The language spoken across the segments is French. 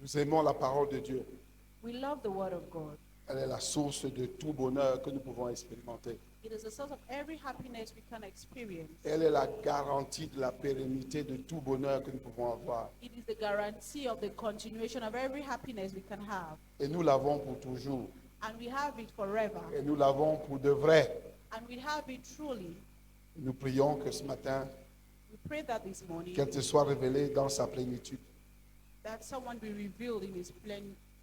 Nous aimons la parole de Dieu. We love the Word of God. Elle est la source de tout bonheur que nous pouvons expérimenter. It is the source of every happiness we can experience. Elle est la garantie de la pérennité de tout bonheur que nous pouvons avoir. It is the guarantee of the continuation of every happiness we can have. Et nous l'avons pour toujours. And we have it forever. Et nous l'avons pour de vrai. And we have it truly. Nous prions que ce matin, We pray that this morning qu'elle te soit révélée dans sa plénitude. that someone be revealed in his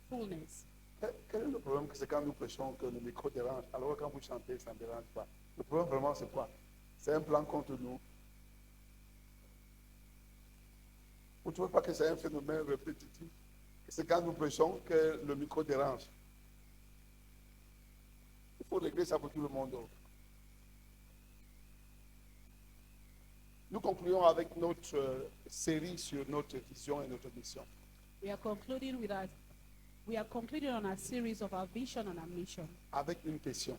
fullness. Quel est le problème? C'est quand nous prêchons que le micro dérange. Alors quand vous chantez, ça ne dérange pas. Le problème vraiment, c'est quoi? C'est un plan contre nous. Vous ne trouvez pas que c'est un phénomène répétitif? C'est quand nous prêchons que le micro dérange. Il faut régler ça pour tout le monde. Nous concluons avec notre série sur notre vision et notre mission. We are concluding on our series of our vision and our mission Avec une question.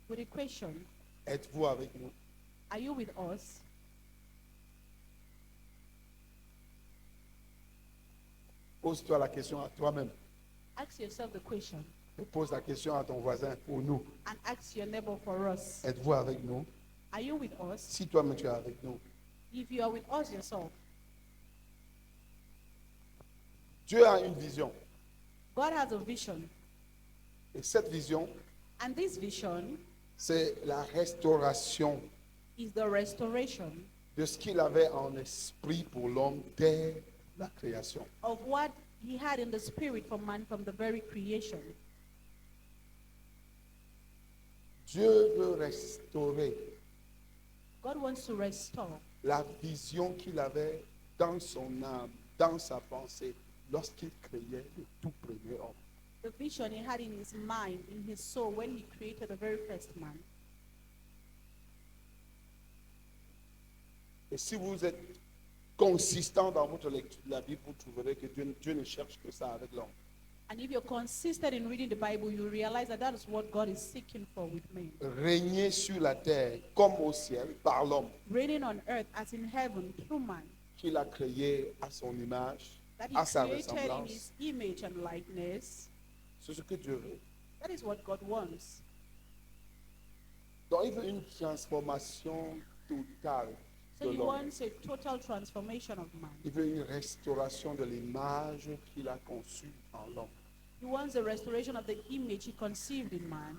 with a question. Êtes-vous avec nous? Are you with us? Pose-toi la question à toi-même. Ask yourself the question Et pose la question à ton voisin pour nous. and ask your neighbor for us. Êtes-vous avec nous? Are you with us? Si toi-même tu es avec nous. If you are with us yourself, Dieu a une vision. God has a vision. Et cette vision, And this vision c'est la restauration is the restoration de ce qu'il avait en esprit pour l'homme dès la création. of what he had in the spirit for man from the very creation. Dieu veut restaurer God wants to restore la vision qu'il avait dans son âme, dans sa pensée, lorsqu'il créait le tout premier homme. the vision he had in his mind, in his soul, when he created the very first man. Et si vous êtes consistant dans votre lecture de la Bible, vous trouverez que Dieu ne cherche que ça avec l'homme. And if you're consistent in reading the Bible, you realize that that is what God is seeking for with men. Régner sur la terre comme au ciel par l'homme Reigning on earth as in heaven through man, qu'il a créé à son image, that he à sa created in ressemblance. his image and likeness. C'est ce que Dieu veut. That is what God wants. Donc il veut une transformation totale So de he l'homme. wants a total transformation of man. Il veut une restauration de l'image qu'il a conçue en l'homme. He wants a restoration of the image he conceived in man.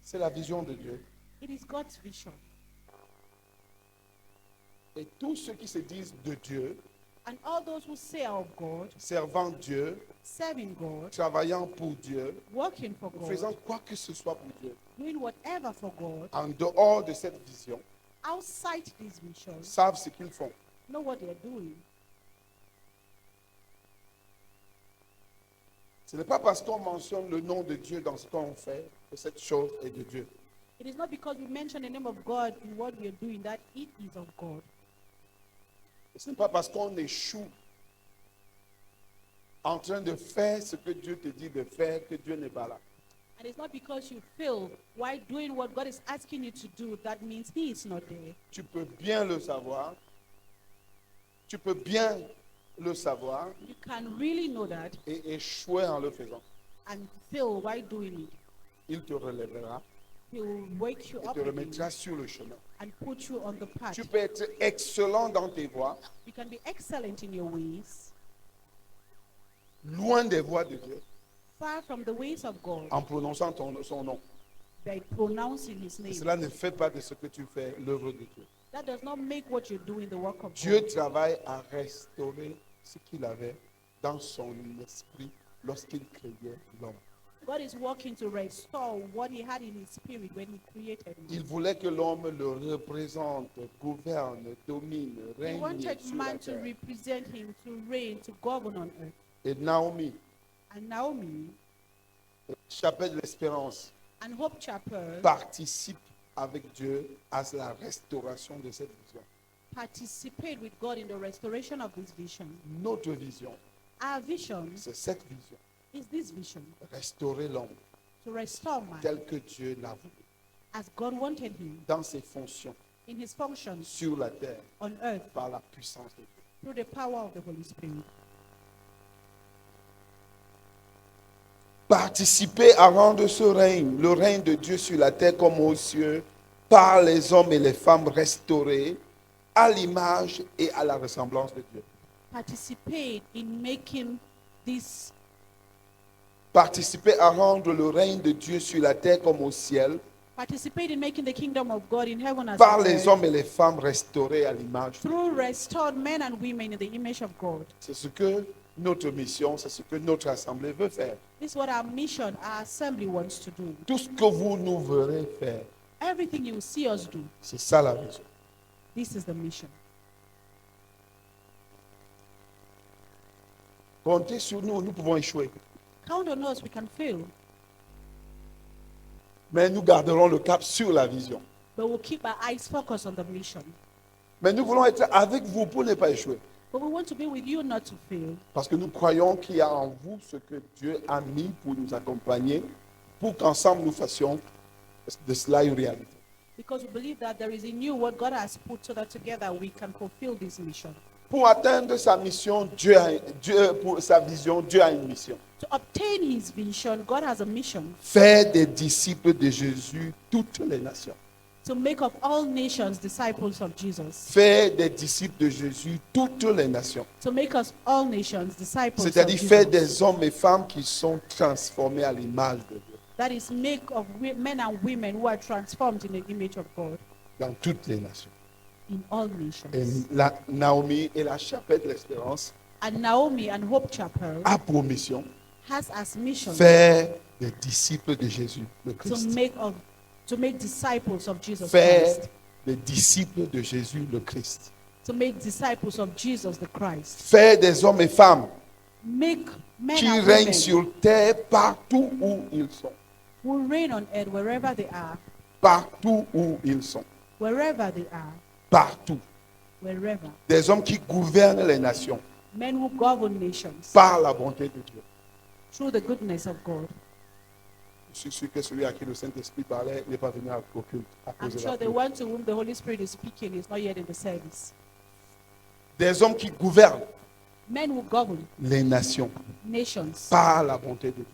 C'est la vision de Dieu. It is God's vision. Et tous ceux qui se disent de Dieu, And all those who say of God, servant Dieu, serving God, travaillant pour Dieu, working for God, faisant quoi que ce soit pour Dieu, doing whatever for God, en dehors de cette vision, outside this vision, savent ce qu'ils font. know what they're doing. Ce n'est pas parce qu'on mentionne le nom de Dieu dans ce qu'on fait que cette chose est de Dieu. It is not because we mention the name of God in what we are doing that it is of God. Et ce n'est pas parce qu'on échoue en train de faire ce que Dieu te dit de faire que Dieu n'est pas là. And it's not because you fail while doing what God is asking you to do that means He is not there. Tu peux bien le savoir. Tu peux bien le savoir You can really know that et échouer en le faisant. and fail while doing it. Il te relèvera He will wake you et up te again remettra sur le chemin. and put you on the path. Tu peux être excellent dans tes voies, You can be excellent in your ways, loin des voies de Dieu, far from the ways of God, en prononçant son nom. by pronouncing His Et name. cela ne fait pas de ce que tu fais l'œuvre de Dieu. That does not make what you're doing the work of Dieu God. travaille à restaurer ce qu'il avait dans son esprit lorsqu'il créait l'homme. God is working to restore what He had in His spirit when He created man. Il voulait que l'homme le représente, gouverne, domine, He règne wanted sur la man to terre. represent Him, to reign, to govern on earth. Et Naomi, And Naomi chapelle de l'espérance, and Hope Chapel participe avec Dieu à la restauration de cette vision. participate with God in the restoration of this vision. Notre vision, Our vision c'est cette vision. is this vision, Restaurer l'homme to restore man tel que Dieu l'a voulu, as God wanted him dans ses fonctions in his functions sur la terre on earth par la puissance de Dieu. through the power of the Holy Spirit. Participer à rendre ce règne, le règne de Dieu sur la terre comme aux cieux, par les hommes et les femmes restaurés à l'image et à la ressemblance de Dieu. Participate in making this, Participer à rendre le règne de Dieu sur la terre comme au ciel, participate in making the kingdom of God in heaven as par on les earth, hommes et les femmes restaurés à l'image de Dieu. through restored men and women in the image of God. C'est ce que notre mission, c'est ce que notre assemblée veut faire. This is what our mission, our assembly wants to do. Tout ce que vous nous verrez faire, Everything you will see us do, c'est ça la vision. this is the mission. Comptez sur nous, nous pouvons échouer. Count on us, we can fail, Mais nous garderons le cap sur la vision. but we'll keep our eyes focused on the mission. Mais nous voulons être avec vous pour ne pas échouer. But we want to be with you not to fail, Parce que nous croyons qu'il y a en vous ce que Dieu a mis pour nous accompagner, pour qu'ensemble nous fassions de cela une réalité. because we believe that there is in you what God has put so that together we can fulfill this mission. Pour atteindre sa mission, pour sa vision, Dieu a une mission. To obtain his vision, God has a mission Faire des disciples de Jésus toutes les nations. to make of all nations disciples of Jesus. Faire des disciples de Jésus toutes les nations. To make us all nations disciples of C'est-à-dire faire Jesus. des hommes et femmes qui sont transformés à l'image de Dieu That is, make of men and women who are transformed in the image of God dans toutes les nations. in all Et nations. Naomi et la chapelle de l'espérance And Naomi and Hope Chapel a pour mission has as mission faire des disciples de Jésus, le to Christ. make disciples of Jesus Faire Christ. des disciples de Jésus, le Christ. To make disciples of Jesus the Christ. Faire des hommes et femmes Make men qui and règnent women sur terre partout où ils sont. who reign on earth wherever they are, Partout où ils sont. wherever they are, Partout. wherever. Des hommes qui gouvernent les nations Men who govern nations par la bonté de Dieu. through the goodness of God. Je suis sûr que celui à qui le Saint-Esprit parlait n'est pas venu au culte à I'm cause de sure la the pluie. one to whom the Holy Spirit is speaking is not yet in the service. Des hommes qui gouvernent Men who govern les nations nations par la bonté de Dieu.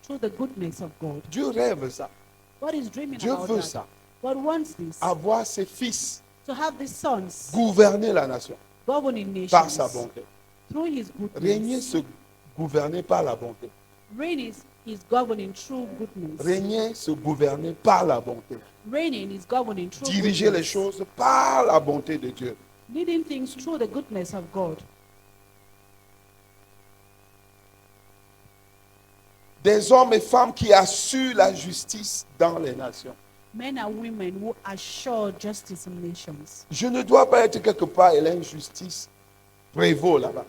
through the goodness of God. Dieu rêve ça. God is dreaming Dieu about veut that. ça. God wants this. Avoir ses fils To have these sons gouverner la nation governing par nations sa bonté. through his Régner, goodness. se gouverner par la bonté. Reigning is governing through goodness. Régner, se gouverner par la bonté. Reigning is governing through Diriger les goodness. choses par la bonté de Dieu. Leading things through the goodness of God. Des hommes et femmes qui assurent la justice dans les nations. Men and women who assure justice in nations. Je ne dois pas être quelque part et l'injustice prévaut là-bas.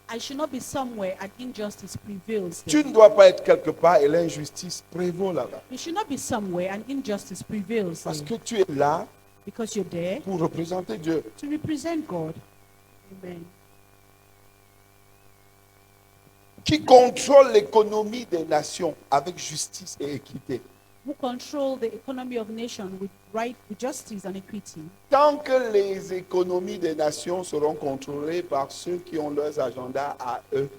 I should not be somewhere and injustice prevails Tu there. ne dois pas être quelque part et l'injustice prévaut là-bas. You should not be somewhere and injustice prevails Parce there. que tu es là Because you're there pour représenter Dieu. to represent God. Amen. Qui contrôle l'économie des nations avec justice et équité. Who control the economy of nations with right, with justice and equity. Tant que les économies des nations seront contrôlées par ceux qui ont leurs agendas à eux,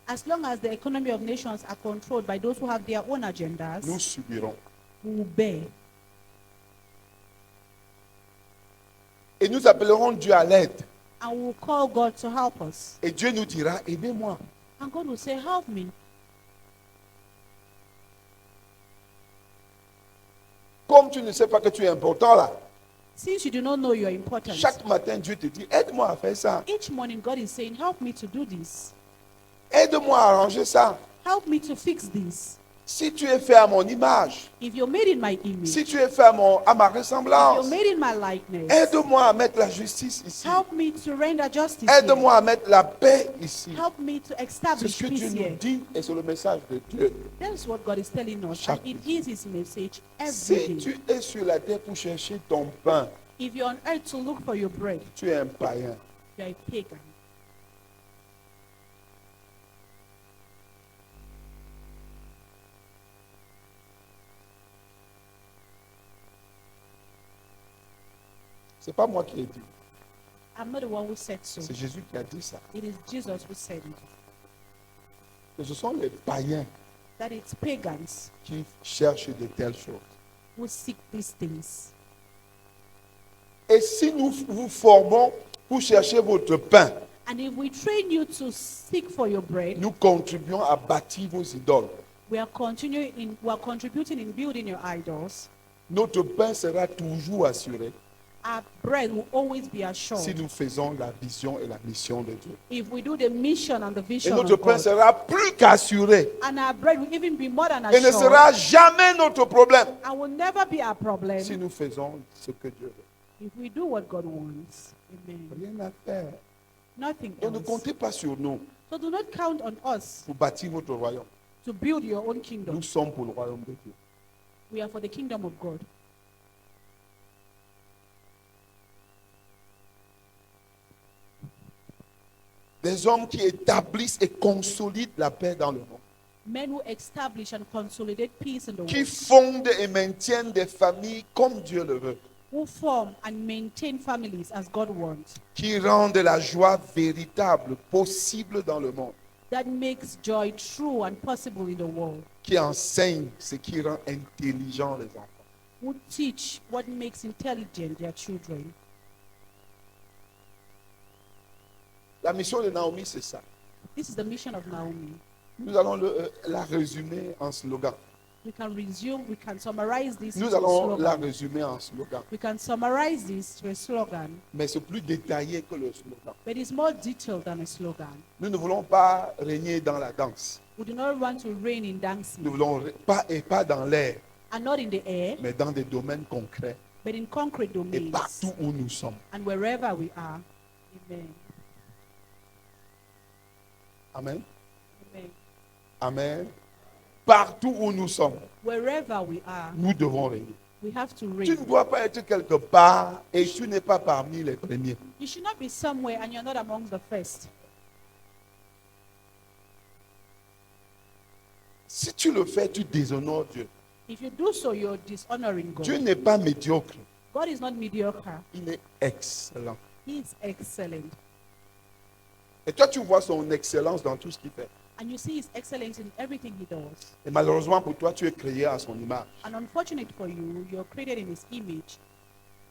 As long as the economy of nations are controlled by those who have their own agendas, nous subirons. we will bear. Et nous appellerons Dieu à l'aide. And we will call God to help us. Et Dieu nous dira, aidez-moi. And God will say, help me. Comme tu ne sais pas que tu es important là, Since you do not know your importance, chaque matin Dieu te dit, aide-moi à faire ça. each morning God is saying, help me to do this. Aide-moi à arranger ça. Help me to fix this. Si tu es fait à mon image, If you're made in my image, si tu es fait à ma if ressemblance, you're made in my likeness, aide-moi à mettre la justice ici. help me to render justice here. Aide-moi à mettre la paix ici. Help me to C'est establish ce que peace Dieu nous here. dit et c'est le message de Dieu. That's what God is telling us. And Chaque it is his message every Si day. tu es sur la terre pour chercher ton pain, If you're on earth to look for your bread, tu es un païen. you're a pagan. Ce n'est pas moi qui ai dit. I'm not the one who said so. C'est Jésus qui a dit ça. It is Jesus who said it. Que ce sont les païens that it's pagans qui cherchent de telles choses. who seek these things. Et si nous vous formons pour chercher votre pain, And if we train you to seek for your bread, nous contribuons à bâtir vos idoles. we are contributing in building your idols. Notre pain sera toujours assuré Our bread will always be si assured nous faisons la vision et la mission de Dieu. if we do the mission and the Et vision notre of pain God. sera plus qu'assuré. And our bread will even be more than Et ne assured sera jamais notre problème and will never be our problem si nous faisons ce que Dieu veut. if we do what God wants. Amen. Rien à faire. Nothing Donc ne else. comptez pas sur nous So do not count on us pour bâtir votre royaume. to build your own kingdom. Nous sommes pour le royaume de Dieu. We are for the kingdom of God. Des hommes qui établissent et consolident la paix dans le monde. Men who establish and consolidate peace in the Qui world, fondent et maintiennent des familles comme Dieu le veut. who form and maintain families as God wants, Qui rendent la joie véritable possible dans le monde. that makes joy true and possible in the world, Qui enseignent ce qui rend intelligents les enfants. who teach what makes intelligent their children. La mission de Naomi, c'est ça. This is the mission of Naomi. Nous allons la résumer en slogan. We can summarize this Nous into a allons la slogan. résumer en slogan. We can summarize this to a slogan, Mais c'est plus détaillé que le slogan. but it's more detailed than a slogan. Nous ne voulons pas régner dans la danse. We do not want to reign in Nous dancing voulons pas dans l'air, and not in the air, mais dans des domaines concrets but in concrete et domains partout où nous sommes. and wherever we are. Amen. Amen. Amen. Amen. Partout où nous sommes, Wherever we are, nous devons régner. we have to Tu reign. ne dois pas être quelque part et tu n'es pas parmi les premiers. You should not be somewhere and you're not amongst the first. Si tu le fais, tu déshonores Dieu. If you do so, you're dishonoring Dieu God. n'est pas médiocre, God is not mediocre. il est excellent. He is excellent. Et toi, tu vois son excellence dans tout ce qu'il fait. And you see his excellence in everything he does. Et malheureusement pour toi, tu es créé à son image. And unfortunate for you, you're created in his image.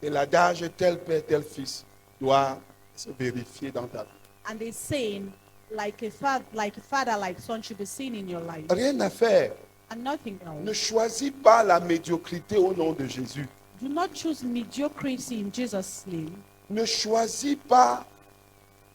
Et l'adage tel père, tel fils doit se vérifier dans ta vie. And they're saying, like a father, like son should be seen in your life. Rien à faire. And nothing Ne else. choisis pas la médiocrité au nom de Jésus. Do not choose mediocrity in Jesus' name. Ne choisis pas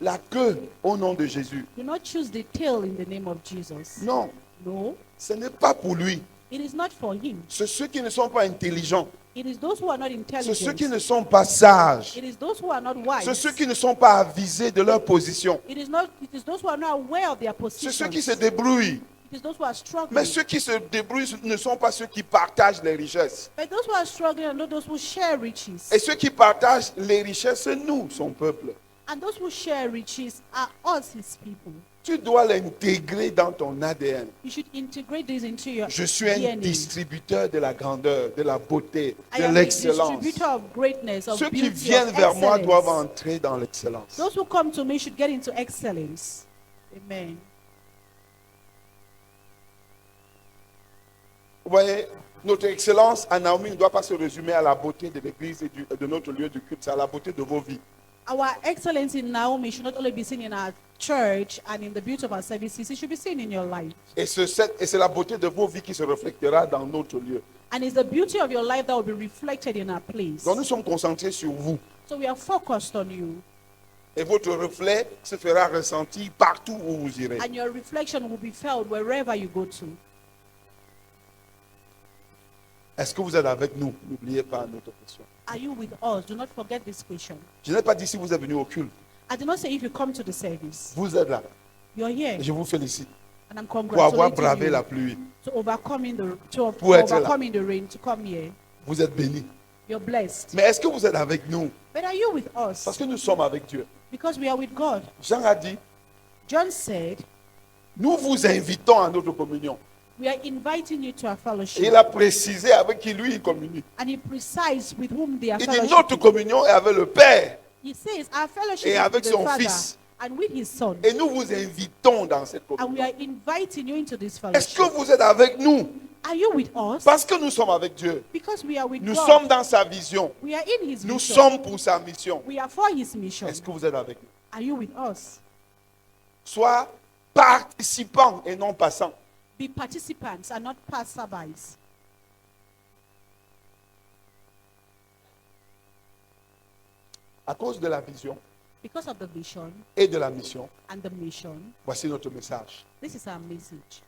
la queue au nom de Jésus. Do not choose the tail in the name of Jesus. Non, No, ce n'est pas pour lui. it is not for him. C'est ceux qui ne sont pas intelligents. It is those who are not C'est ceux qui intelligent. ne sont pas sages. It is those who are not C'est wise. ceux qui ne sont pas avisés de leur position. It is those who are not aware of their C'est ceux position. qui se débrouillent. It is those who are struggling. Mais ceux qui se débrouillent ne sont pas ceux qui partagent les richesses. But those who are struggling are not those who share riches. Et ceux qui partagent les richesses, c'est nous, son peuple. And those who share riches are us, his people. Tu dois l'intégrer dans ton ADN. You should integrate this into your Je suis un DNA. distributeur de la grandeur, de la beauté, I de am a l'excellence. distributor of greatness, of Ceux qui beauty, viennent of vers moi doivent excellence. entrer dans l'excellence. Those who come to me should get into excellence. Amen. Vous voyez, notre excellence à Naomi ne doit pas se résumer à la beauté de l'église et de notre lieu de culte, c'est à la beauté de vos vies. Our excellence in Naomi should not only be seen in our church and in the beauty of our services, it should be seen in your life. Et c'est la beauté de vos vies qui se reflétera dans notre lieu. And it's the beauty of your life that will be reflected in our place. Donc nous sommes concentrés sur vous. So we are focused on you. Et votre reflet se fera ressentir partout où vous irez. And your reflection will be felt wherever you go to. Est-ce que vous êtes avec nous? N'oubliez pas notre question. Are you with us? Do not forget this question. Je n'ai pas dit si vous êtes venu au culte. I did not say if you come to the service. Vous êtes là. You're here. Et je vous félicite And I'm pour avoir congratulating bravé you la pluie. to overcoming Pour être là. overcoming the rain to come here. Vous êtes bénis. You're blessed. Mais est-ce que vous êtes avec nous? But are you with us? Parce que nous sommes avec Dieu. Because we are with God. Jean a dit, John said, nous vous invitons à notre communion. we are inviting you to our Et fellowship. il a précisé avec qui lui il communie. And he precise with whom they are Il dit notre fellowship. communion est avec le Père He says our fellowship et is avec with the son Father Fils. and with his son. Et nous vous invitons dans cette And we communion. are inviting you into this Est-ce que fellowship. vous êtes avec nous? Are you with us? Parce que nous sommes avec Dieu. Because we are with Nous God. sommes dans sa vision. We are in his Nous mission. sommes pour sa mission. We are for his mission. Est-ce que vous êtes avec nous? Are you with us? Sois participant et non passant. Be participants and not passerbys. À cause de la vision Because of the vision et de la mission, and the mission, voici notre message. this is our message.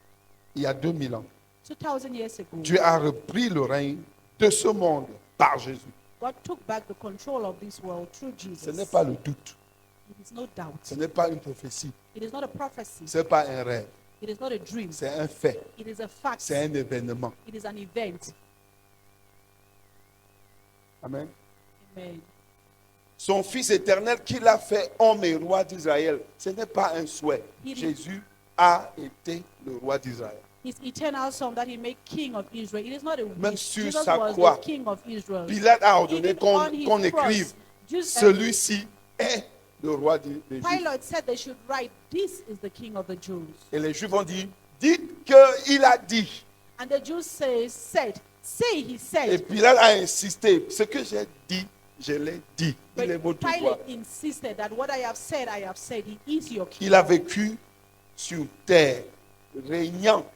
Il y a 2000 ans, 2000 years ago, Dieu a repris le règne de ce monde par Jésus. God took back the control of this world through Ce Jesus. n'est pas le doute, It is no doubt. ce n'est pas une prophétie, It is not a prophecy. ce n'est pas un rêve, It is not a dream. c'est un fait, It is a fact. c'est un événement. It is an event. Amen. Amen. Son Fils éternel qu'il a fait homme et roi d'Israël, ce n'est pas un souhait. Il- Jésus a été le roi d'Israël. His eternal son that he made king of Israel. It is not a Même wish. sur Jesus sa was croix, the king of Israel. Pilate a ordonné Even qu'on on his qu'on cross, écrive, Jesus- celui-ci est le roi des Juifs. Pilate said they should write, "This is the king of the Jews." Et les Juifs ont dit, dites qu'il a dit. And the Jews said, say he Et said. Pilate a insisté, ce que j'ai dit, je l'ai dit. Il est But votre roi. Pilate insisted that what I have said, I have said. He is your king. Il a vécu sur terre, régnant,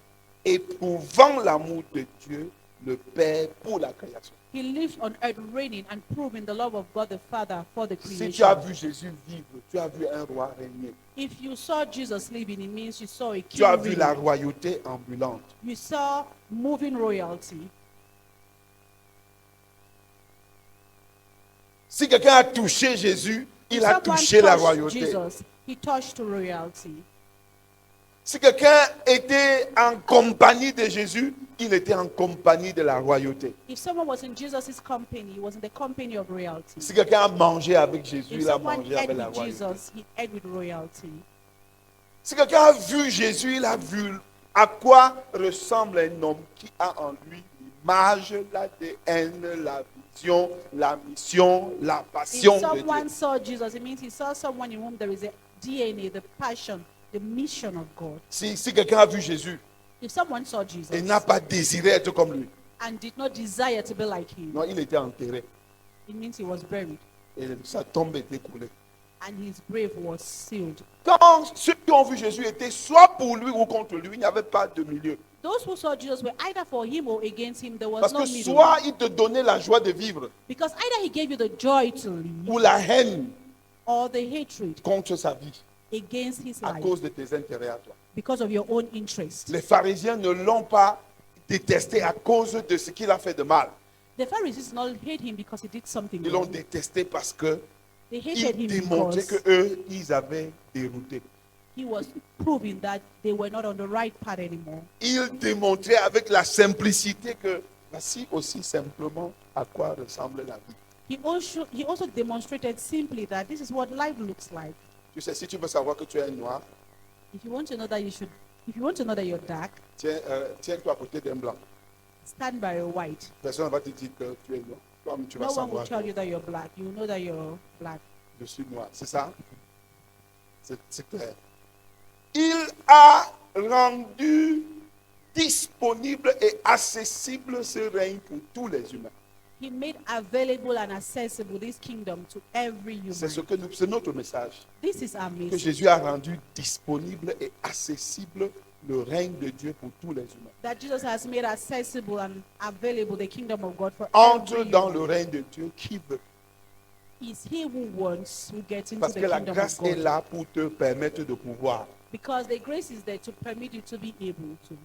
éprouvant l'amour de Dieu, le Père, pour la création. He lived on earth reigning and proving the love of God the Father for the Si tu as creation. vu Jésus vivre, tu as vu un roi régner. If you saw Jesus living, it means you saw a king Tu as vu reigning. la royauté ambulante. You saw moving royalty. Si quelqu'un a touché Jésus, If il a someone touché la touched royauté. Jesus, he touched royalty. Si quelqu'un était en compagnie de Jésus, il était en compagnie de la royauté. If someone was in Jesus' company, he was in the company of royalty. Si quelqu'un a mangé avec Jésus, If il a someone mangé ate avec la with royauté. Jesus, he ate with royalty. Si quelqu'un a vu Jésus, il a vu à quoi ressemble un homme qui a en lui l'image, l'ADN, la vision, la mission, la passion If de someone Dieu. saw Jesus, it means he saw someone in whom there is a DNA, the passion, the mission of God. Si quelqu'un a vu Jésus, If someone saw Jesus il n'a pas désiré être comme lui. and did not desire to be like him, Non, il était enterré it means he was buried et sa tombe était coulée. and his grave was sealed. Quand ceux qui ont vu Jésus étaient soit pour lui ou contre lui, il n'y avait pas de milieu. Those who saw Jesus were either for him or against him. There was Parce no que middle. soit il te donnait la joie de vivre Because either he gave you the joy to live ou la haine or the hatred contre sa vie against his à life cause de tes intérêts à toi. because of your own interest. Les pharisiens ne l'ont pas détesté à cause de ce qu'il a fait de mal. The Pharisees did not hate him because he did something Ils l'ont wrong. détesté parce que They hated il him démontrait because que eux, ils avaient dérouté. he was proving that they were not on the right path anymore. Il démontrait avec la simplicité que voici aussi simplement à quoi ressemble la vie. He also demonstrated simply that this is what life looks like. Tu sais, si tu veux savoir que tu es noir, If you want to know that if you want to know that you're dark, tiens-toi à côté d'un blanc. stand by a white. Personne ne va te dire que tu es noir. Toi-même, tu vas No one will savoir tell que you that you're black. You know that you're black. je suis noir. C'est ça? C'est clair. Il a rendu disponible et accessible ce règne pour tous les humains. He made available and accessible this kingdom to every C'est human. c'est notre message. This is our Que message. Jésus a rendu disponible et accessible le règne de Dieu pour tous les humains. That Jesus has made accessible and available the kingdom of God for Entre every dans human. le règne de Dieu qui veut. Is he who wants who gets into Parce the que la kingdom grâce of est God. là pour te permettre de pouvoir. Because the grace is there to permit you to be able to.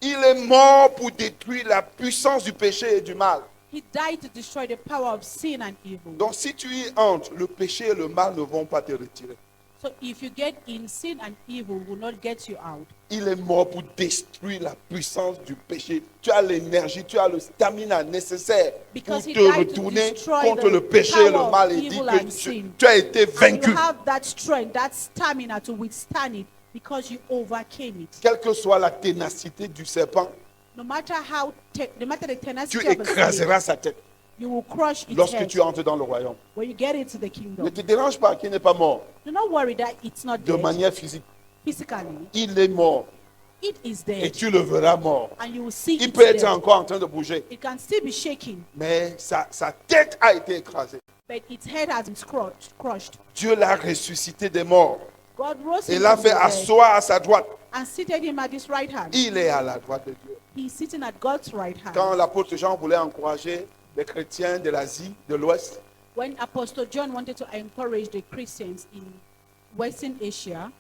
Il est mort pour détruire la puissance du péché et du mal. He died to destroy the power of sin and evil. Donc si tu y entres, le péché et le mal ne vont pas te retirer. So if you get in, sin and evil will not get you out. Il est mort pour détruire la puissance du péché. Tu as l'énergie, tu as le stamina nécessaire pour Because he te died to retourner destroy contre the le péché et le power mal of et dire evil que and sin. tu as été And vaincu. you have that strength, that stamina to withstand it because you overcame it. Quelle que soit la ténacité du serpent, No matter how, no matter the tenacity tu of a snake, écraseras sa tête. You will crush its lorsque head tu entres dans le royaume. when you get into the Ne kingdom. te dérange pas qu'il n'est pas mort Do not worry that it's not de dead manière physique. physically. Il est mort It is et dead, tu le verras mort. and you will see Il it's peut être dead. encore en train de bouger, It can still be shaking, mais sa tête a été écrasée. but its head has been crushed. Dieu l'a ressuscité des morts God rose et him l'a from fait the dead asseoir à sa droite. and seated him at his right hand. Il est à la droite de Dieu. He's sitting at God's right Quand hand. l'apôtre Jean voulait encourager les chrétiens de l'Asie, de l'Ouest, When Apostle John wanted to encourage the Christians in Western Asia,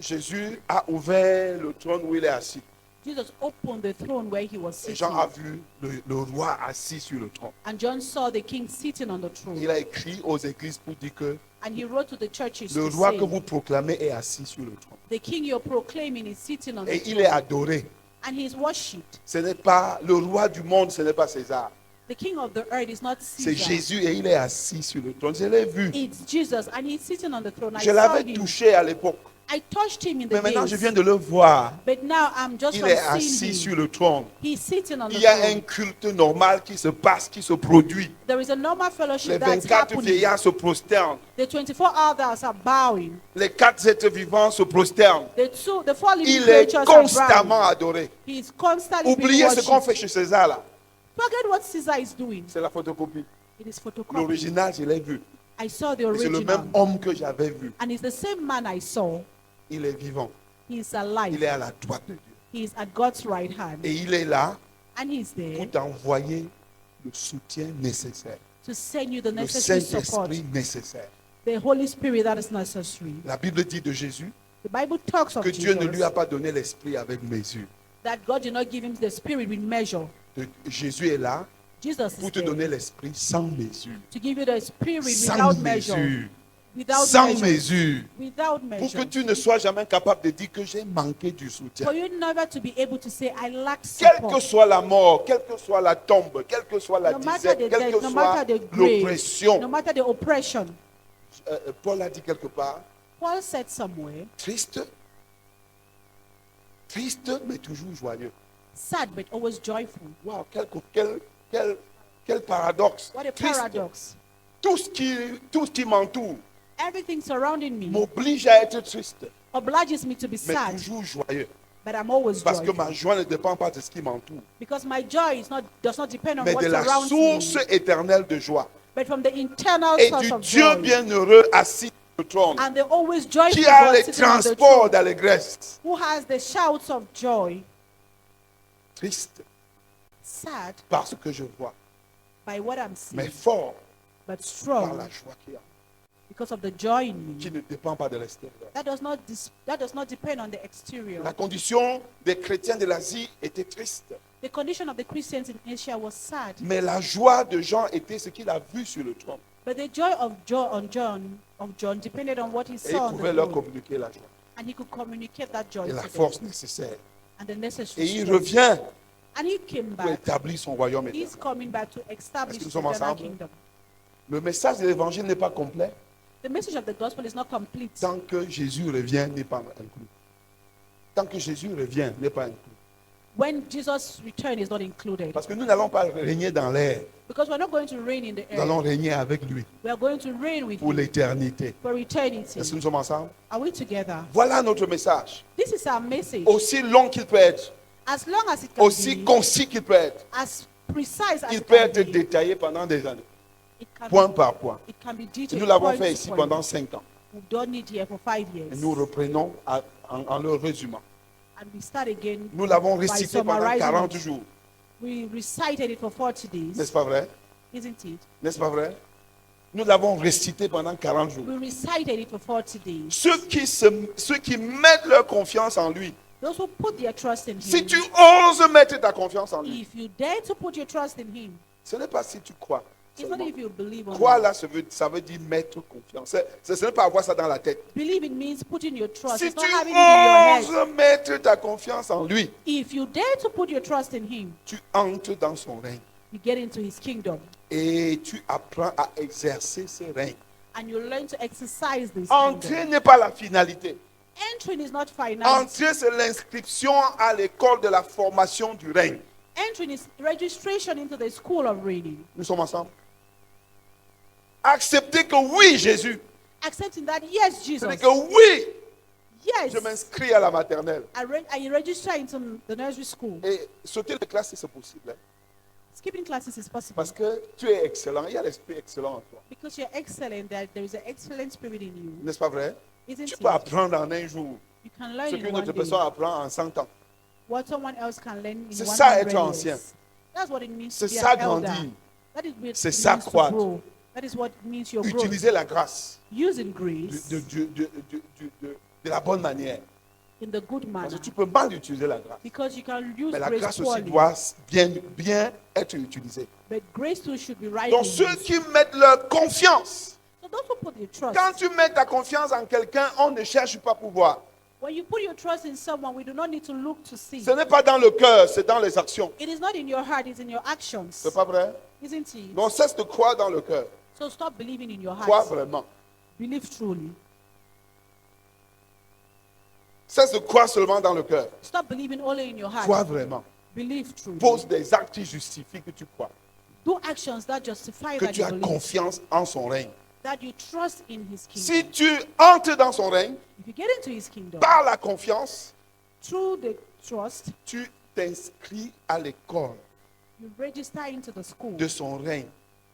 Jésus a ouvert le trône où il est assis. Jesus opened the throne where he was Et sitting. Jean a vu le roi assis sur le trône. And John saw the king sitting on the Il throne. a écrit aux églises pour dire que And he wrote to the churches le to roi say, que vous proclamez est assis sur le trône. the king you're proclaiming is sitting on the Et il est throne. adoré. And he's worshipped. Ce n'est pas le roi du monde, ce n'est pas César. The king of the earth is not C'est Caesar. Jésus et il est assis sur le trône. Je l'ai vu. It's Jesus, and he's sitting on the throne. I Je saw l'avais him. touché à l'époque. I touched him in Mais the maintenant, je viens days. de le voir. But now I'm just Il from est assis seeing sur him. le trône. He's sitting on the Il y a un throne. culte normal qui se passe, qui se produit. There is a normal Les fellowship that's 24 happening. vieillards se prosternent. The 24 elders are bowing. Les 4 êtres vivants se prosternent. The four living Il est creatures are constamment bowing. adoré. He's constantly being Oubliez ce qu'on worshipped. fait chez César là. Forget what Caesar is doing. C'est la photocopie. It is photocopy. L'original, je l'ai vu. I saw the Et c'est le original. même homme que j'avais vu. And it's the same man I saw. Il est vivant. He's Il alive. est à la droite de Dieu. He's at God's right hand. Et il est là And he's pour there t'envoyer le soutien nécessaire. to send you the Le necessary support. Saint-Esprit nécessaire. The Holy Spirit that is necessary. La Bible dit de Jésus The Bible talks of que Dieu ne lui a Jesus. pas donné l'esprit avec mesure. That God did not give him the spirit with measure. Jésus est là Jesus pour is te there donner l'esprit sans mesure. to give you the spirit Sans without measure. mesure. Without Sans measure. mesure. Without Pour measure. que tu ne sois jamais capable de dire que j'ai manqué du soutien. For you never to be able to say, I lack Quelle que support. soit la mort, quelle que soit la tombe, quelle que soit la No matter disette, the quelle death, que no soit matter the grave, no l'oppression. matter the oppression. Paul a dit quelque part, Paul said somewhere, triste, mais toujours joyeux. sad but always joyful. Wow, quel paradoxe. What a Triste. paradox. Tout ce qui m'entoure Everything surrounding me m'oblige à être triste, obliges me to be mais sad, toujours joyeux. but I'm always Parce que joyful. ma joie ne dépend pas de ce qui m'entoure, Because my joy does not depend on mais what de la surrounds source me, éternelle de joie. but from the internal Et source du of Dieu joy. bienheureux assis sur le trône, And the always joyful qui a God les sitting on the transports throne, d'allégresse. who has the shouts of joy, Triste sad parce que je vois, by what I'm mais seeing, fort but par strong la joie qu'il y a, because of the joy in qui me. ne dépend pas de l'extérieur. That does not depend on the exterior. La condition des chrétiens de l'Asie était triste, The condition of the Christians in Asia was sad, mais la joie de Jean était ce qu'il a vu sur le trône. but the joy of John depended on what he Et il saw on pouvait the leur throne, communiquer la joie and he could communicate that joy et la to them, force nécessaire. and the Et necessary il strength. revient And he came pour back. établir son royaume He's éternel. coming back to establish Est-ce que nous the sommes eternal ensemble? kingdom. Le message de l'évangile n'est pas complet The message of the gospel is not complete tant que Jésus revient n'est pas inclus. Tant que Jésus revient n'est pas inclus. when Jesus' return is not included. Parce que nous n'allons pas régner dans l'air. Because we're not going to reign in the Nous allons air. régner avec lui We are going to reign with pour him l'éternité. for eternity. Est-ce que nous sommes ensemble? Are we together? Voilà notre message. This is our message. Aussi long qu'il peut être, As long as it can aussi be, concis qu'il peut être, as precise as il it peut can être be, détaillé pendant des années, it can point be, par point. it can be Et detailed. nous l'avons point fait to ici point. pendant 5 ans. We've done it here for 5 Et years. nous reprenons en le résumant. And we start again Nous l'avons by récité pendant summarizing 40 it. jours. We recited it for 40 N'est-ce days, pas vrai? isn't it? N'est-ce pas vrai? Nous l'avons récité pendant 40 jours. We recited it for 40 days. Ceux qui mettent leur confiance en lui, Those who put their trust in si him, tu oses mettre ta confiance en lui, if you dare to put your trust in him, ce n'est pas si tu crois. it's not seulement. if you believe on Croire him. là, ça veut dire mettre confiance. Ce n'est pas avoir ça dans la tête. Believing means putting your trust. Si It's tu not having it in your head. oses mettre ta confiance en lui, If you dare to put your trust in him, tu entres dans son règne you get into his kingdom et tu apprends à exercer ce règne. and you learn to exercise this Entrer kingdom. n'est pas la finalité. Entering is not finance. Entrer, c'est l'inscription à l'école de la formation du règne. Entering is registration into the school of reading. Nous sommes ensemble. Accepter que oui, Jésus. Accepting that, yes, Jesus. C'est-à-dire que oui, Yes. je m'inscris à la maternelle. I register into the nursery school. Et sauter les classes, si c'est possible. Hein. Skipping classes is possible. Parce que tu es excellent. Il y a l'esprit excellent en toi. Because you're excellent, there is an excellent spirit in you. N'est-ce pas vrai? Isn't Tu it? peux apprendre en un jour You can ce learn in qu'une one autre day personne apprend en 100 ans. what someone else can learn in C'est 100 ça, être years. ancien. That's what it means C'est to be ça, an elder. grandir. That is what C'est it ça, means to croître. grow. That is what it means you're growing. Utiliser la grâce Using de, grace de la bonne manière. in the good Parce manner. que tu peux mal utiliser la grâce. Because you can use Mais la grace grâce aussi poorly. doit bien être utilisée. But grace too should be right. Donc ceux qui mettent leur confiance, So those who put your trust. quand tu mets ta confiance en quelqu'un, on ne cherche pas pour voir. When you put your trust in someone, we do not need to look to see. Ce n'est pas dans le cœur, c'est dans les actions. It is not in your heart, it's in your actions. C'est pas vrai? Isn't it? Donc cesse de croire dans le cœur. So stop believing in your Crois heart. vraiment. Believe truly. Cesse de croire seulement dans le cœur. Stop believing only in your heart. Crois vraiment. Believe truly. Pose des actes qui justifient que tu crois. Do actions that justify Que that tu you as believe. confiance en son règne. That you trust in his kingdom. Si tu entres dans son règne, If you get into his kingdom, par la confiance, through the trust, tu t'inscris à l'école you register into the school de son règne.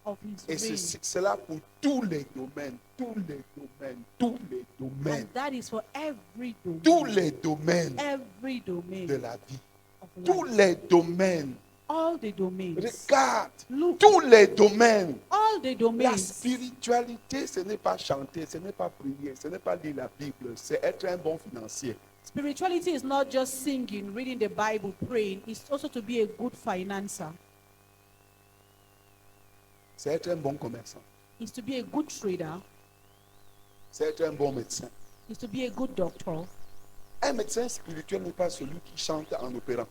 of his Et reign. c'est là pour tous les domaines, tous les domaines, tous les domaines, And that is for every domain. tous les domaines Every domain de la vie. of Tous life. les domaines. All the domains. Regarde, Look. tous les domaines. All the La domains. spiritualité, ce n'est pas chanter, ce n'est pas prier, ce n'est pas lire la Bible, c'est être un bon financier. Spirituality is not just singing, reading the Bible, praying. It's also to be a good financer. C'est être un bon commerçant. It's to be a good trader. C'est être un bon médecin. It's to be a good doctor. Un médecin spirituel n'est pas celui qui chante en opérant.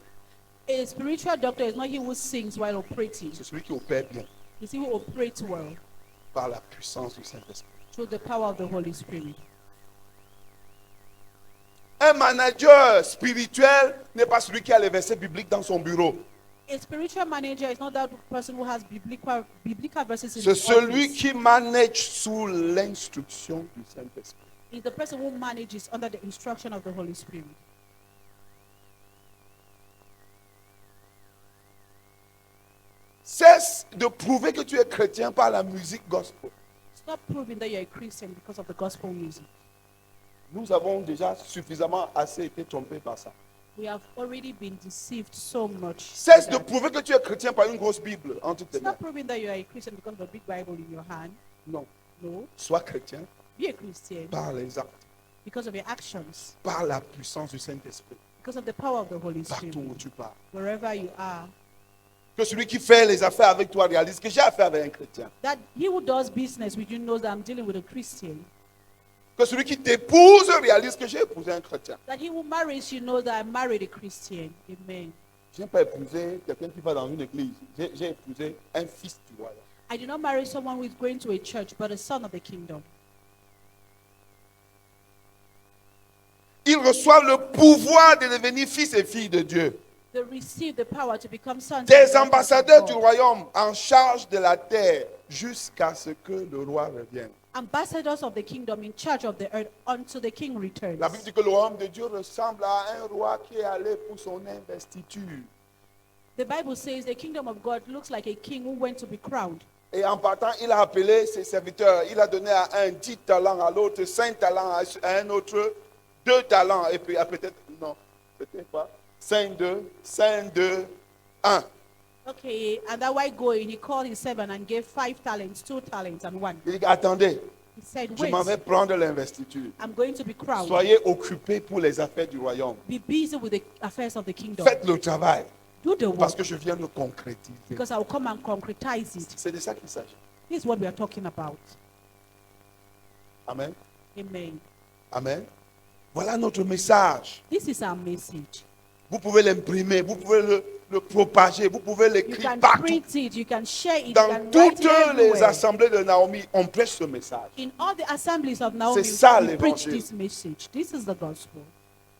A spiritual doctor is not he who sings while operating. C'est celui qui opère bien It's he who operates well par la puissance du Saint-Esprit. through the power of the Holy Spirit. Un manager spirituel n'est pas celui qui a les versets bibliques dans son bureau. A spiritual manager is not that person who has biblical verses in C'est his celui office. qui manage sous l'instruction du Saint-Esprit. It's the person who manages under the instruction of the Holy Spirit. Cesse de prouver que tu es chrétien par la musique gospel. Stop proving that you're a Christian because of the gospel music. Nous avons déjà suffisamment assez été trompés par ça. We have already been deceived so much. Cesse by de that. prouver que tu es chrétien par une grosse Bible entre tes mains. Stop proving that you are a Christian because of a big Bible in your hand. Non. No. Sois chrétien Be a Christian par les actes, because of your actions, par la puissance du Saint-Esprit, because of the power of the Holy partout Spirit. où tu pars. Wherever you are, Que celui qui fait les affaires avec toi réalise que j'ai affaire avec un chrétien. that he who does business with you knows that I'm dealing with a Christian. Que celui qui t'épouse réalise que j'ai épousé un chrétien. That he who marries you knows that I married a Christian. Amen. Je n'ai pas épousé quelqu'un qui va dans une église. J'ai épousé un fils du royaume. I did not marry someone who is going to a church, but a son of the kingdom. Ils reçoivent le pouvoir de devenir fils et filles de Dieu. They receive the power to become sons and Des daughters of ambassadeurs du God. royaume en charge de la terre jusqu'à ce que le roi revienne. Ambassadors of the kingdom in charge of the earth until the king returns. La Bible dit que le royaume de Dieu ressemble à un roi qui est allé pour son investiture. The Bible says the kingdom of God looks like a king who went to be crowned. Et en partant, il a appelé ses serviteurs. Il a donné à un 10 talents, à l'autre 5 talents, à un autre 2 talents. Et puis peut-être, non, peut-être pas. 5, 2, 1. Okay, and that while going, he called his servant and gave 5 talents, 2 talents, and 1. Il dit, attendez, He said, je m'en vais wait, prendre l'investiture. I'm going to be crowned. Soyez occupés pour les affaires du royaume. Be busy with the affairs of the kingdom. Faites le travail, Do the parce work, que je viens de concrétiser. because I will come and concretize it. C'est de ça qu'il s'agit. This is what we are talking about. Amen. Amen. Amen. Voilà notre message. This is our message. Vous pouvez l'imprimer, vous pouvez le propager, vous pouvez You l'écrire can partout. print it, you can share it, you Dans can write toutes it les everywhere. assemblées de Naomi, on prêche ce message. In all the assemblies of Naomi, C'est ça, we preach l'évangile. this message. This is the gospel.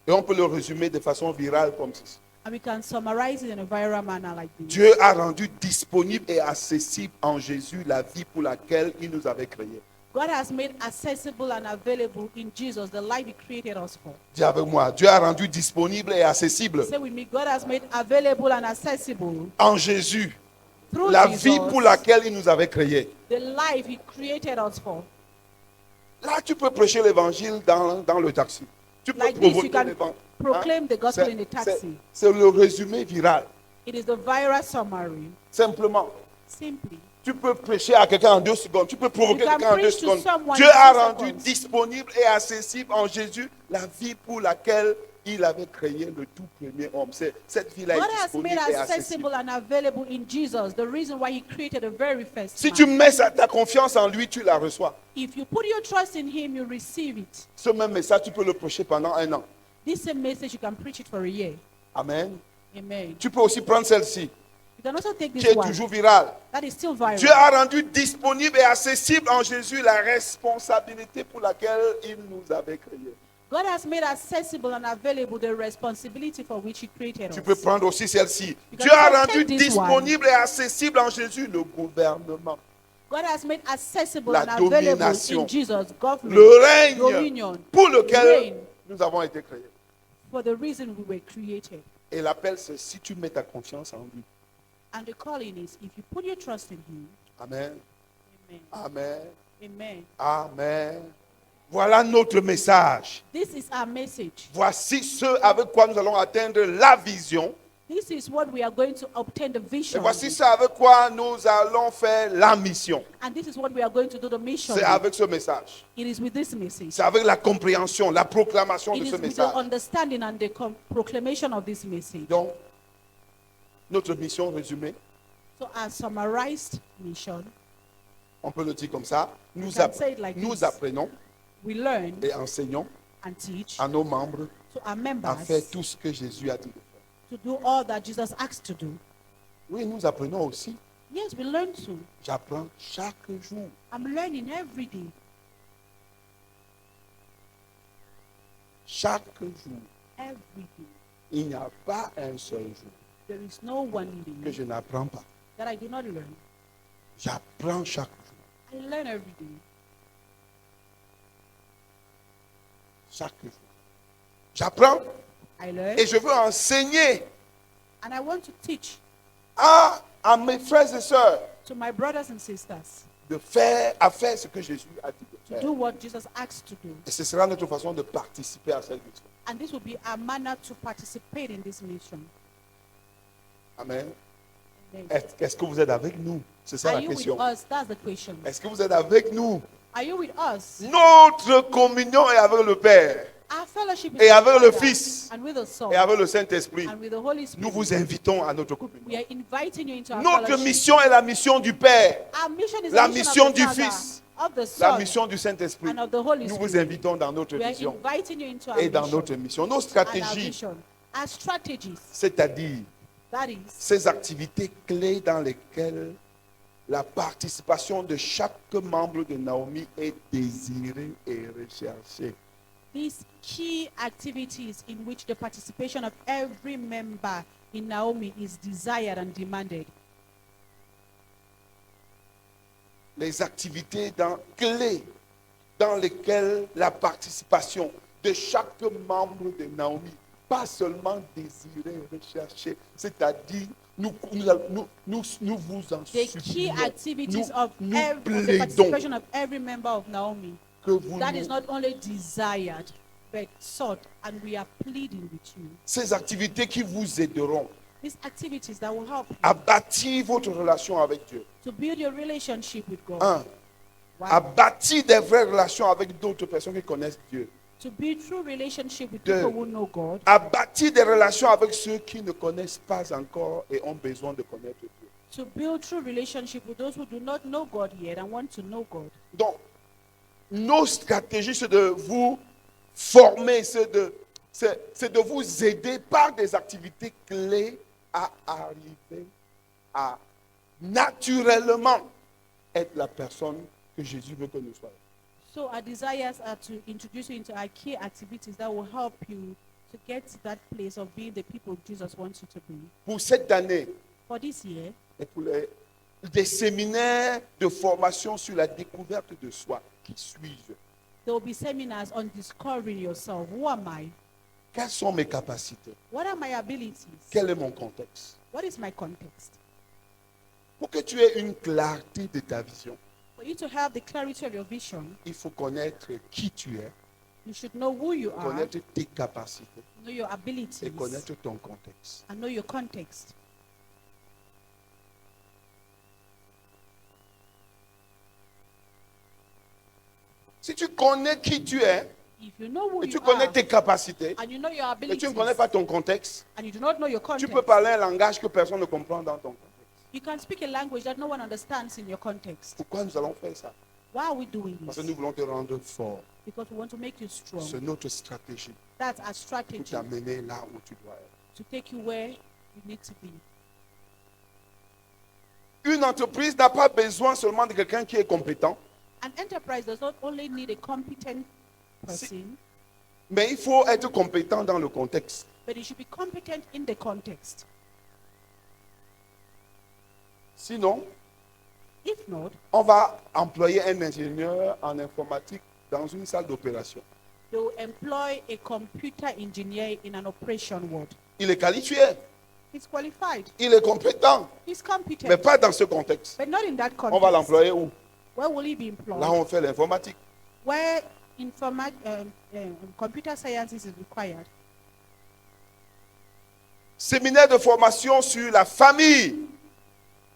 Et on peut le résumer de façon virale comme ceci. And we can summarize it in a viral manner like this. Dieu a rendu disponible et accessible en Jésus la vie pour laquelle il nous avait créés. God has made accessible and available in Jesus the life He created us for. Dis avec moi, Dieu a rendu disponible et accessible Say with me, God has made available and accessible en Jésus through la Jesus vie pour laquelle il nous avait créés. the life He created us for. Là, tu peux prêcher l'évangile dans le taxi. Tu peux Like this, you provoquer can l'évangile. proclaim the gospel C'est- in the c'est- taxi. C'est le résumé viral. It is the viral summary. Simplement, Simply. tu peux prêcher à quelqu'un en 2 secondes. Tu peux provoquer You can quelqu'un en 2 preach to secondes. someone Dieu in a 2 rendu seconds. disponible et accessible en Jésus la vie pour laquelle il avait créé le tout premier homme. Cette vie-là God est has disponible made et accessible. accessible and available in Jesus the reason why He created the very first Si man. tu mets ta confiance en lui, tu la reçois. If you put your trust in Him, you receive it. Ce même message, tu peux le prêcher pendant 1 an. This same message, you can preach it for a year. Amen. Amen. Tu peux aussi prendre celle-ci, You can also take qui this est one. toujours virale. That is still viral. Dieu a rendu disponible et accessible en Jésus la responsabilité pour laquelle il nous avait créés. God has made accessible and available the responsibility for which He created Tu peux us. prendre aussi celle-ci. You Dieu can a also rendu take this one. disponible et accessible en Jésus le gouvernement, God has made accessible La and available domination. in Jesus government, le règne dominion, pour lequel reign, nous avons été créés. for the reason we were created. Et l'appel, c'est si tu mets ta confiance en lui. And the calling is, if you put your trust in Him, Amen. Amen. Amen. Amen. Amen. Voilà notre message. This is our message. Voici ce avec quoi nous allons atteindre la vision. This is what we are going to obtain the Et vision. voici ce avec quoi nous allons faire la mission. And this is what we are going to do the mission. C'est with. avec ce message. It is with this message. C'est avec la compréhension, la proclamation It de is ce with the message. understanding and the proclamation of this message. Donc, notre mission résumée, So our summarized mission, on peut le dire comme ça, You can say it like nous this. apprenons we learn et enseignons and teach à nos membres to our à members faire tout ce que Jésus a dit de faire. to do all that Jesus asked to do. Oui, nous apprenons aussi. Yes, we learn to. J'apprends chaque jour. I'm learning every day. Chaque jour. Every day. Il n'y a pas un seul jour There is no one que day je n'apprends pas. that I do not learn. J'apprends chaque jour. I learn every day. Chaque jour. J'apprends I learn. et je veux enseigner And I want to teach à mes frères et sœurs to my brothers and sisters à faire ce que Jésus a dit de to faire. do what Jesus asked to do. Et ce sera notre façon de participer à cette mission. And this will be our manner to participate in this mission. Amen. Amen. Est-ce que vous êtes avec nous? C'est ça Are la you with question. us? That's the question. Est-ce que vous êtes avec nous? Are you with us? Notre communion est avec le Père Our fellowship is et with avec the le Father Fils and with the Son et avec le Saint-Esprit. and with the Holy Nous Spirit. vous invitons à notre We communion. are inviting you into our Notre fellowship. mission est la mission du Père, Our mission is la the mission of the du Father, Fils, of the la Son, mission du Saint-Esprit. and of the Holy Nous vous Spirit. invitons dans notre We are vision inviting you into our et dans vision notre mission. Nos and our stratégies, vision. Our strategies, c'est-à-dire that is, ces activités clés dans lesquelles la participation de chaque membre de Naomi est désirée et recherchée. these key activities in which the participation of every member in Naomi is desired and demanded. Les activités clés dans lesquelles la participation de chaque membre de Naomi, pas seulement désirée et recherchée, c'est-à-dire nous vous en The key supplions, activities of nous the plaidons participation of every member of Naomi, que vous that nous- is not only desired but sought, and we are pleading with you. ces activités qui vous aideront These activities that will help you à bâtir votre relation avec Dieu. to build your relationship with God. Un, à One, bâtir des vraies relations avec d'autres personnes qui connaissent Dieu. to build true relationship with Deux, people who know God. à bâtir des relations avec ceux qui ne connaissent pas encore et ont besoin de connaître Dieu. To build true relationship with those who do not know God yet and want to know God. Donc, nos stratégies, c'est de vous former, c'est de vous aider par des activités clés à arriver à naturellement être la personne que Jésus veut que nous soyons. So our desires are to introduce you into our key activities that will help you to get to that place of being the people Jesus wants you to be. Pour cette année, For this year, et pour des séminaires de formation sur la découverte de soi. Qui suis-je? there will be seminars on discovering yourself. Who am I? Quelles sont mes capacités? What are my abilities? Quel est mon contexte? What is my context? Pour que tu aies une clarté de ta vision, For you to have the clarity of your vision, il faut connaître qui tu es, you should know who you are, connaître tes capacités know your abilities, et connaître ton contexte. and know your context. Si tu connais qui tu es If you know who et tu you connais are, tes capacités and you know your et abilities, tu ne connais pas ton contexte, and you do not know your tu context, peux parler un langage que personne ne comprend dans ton contexte. you can speak a language that no one understands in your context. Pourquoi nous allons faire ça? Why are we doing Parce que this? nous voulons te rendre fort. Because we want to make you strong. C'est notre stratégie That's our pour strategy t'amener là où tu dois être. to take you where you need to be. Une entreprise n'a pas besoin seulement de quelqu'un qui est compétent, An enterprise does not only need a competent person, mais il faut être compétent dans le contexte. but it should be competent in the context. Sinon, If not, on va employer un ingénieur en informatique dans une salle d'opération. they will employ a computer engineer in an operation ward. Il est qualifié, He's qualified, il est compétent, he's mais competent, pas dans ce contexte. but not in that On va context. l'employer où? Where will he be Là, employed? on fait l'informatique. Where computer science is required. Séminaire de formation sur la famille.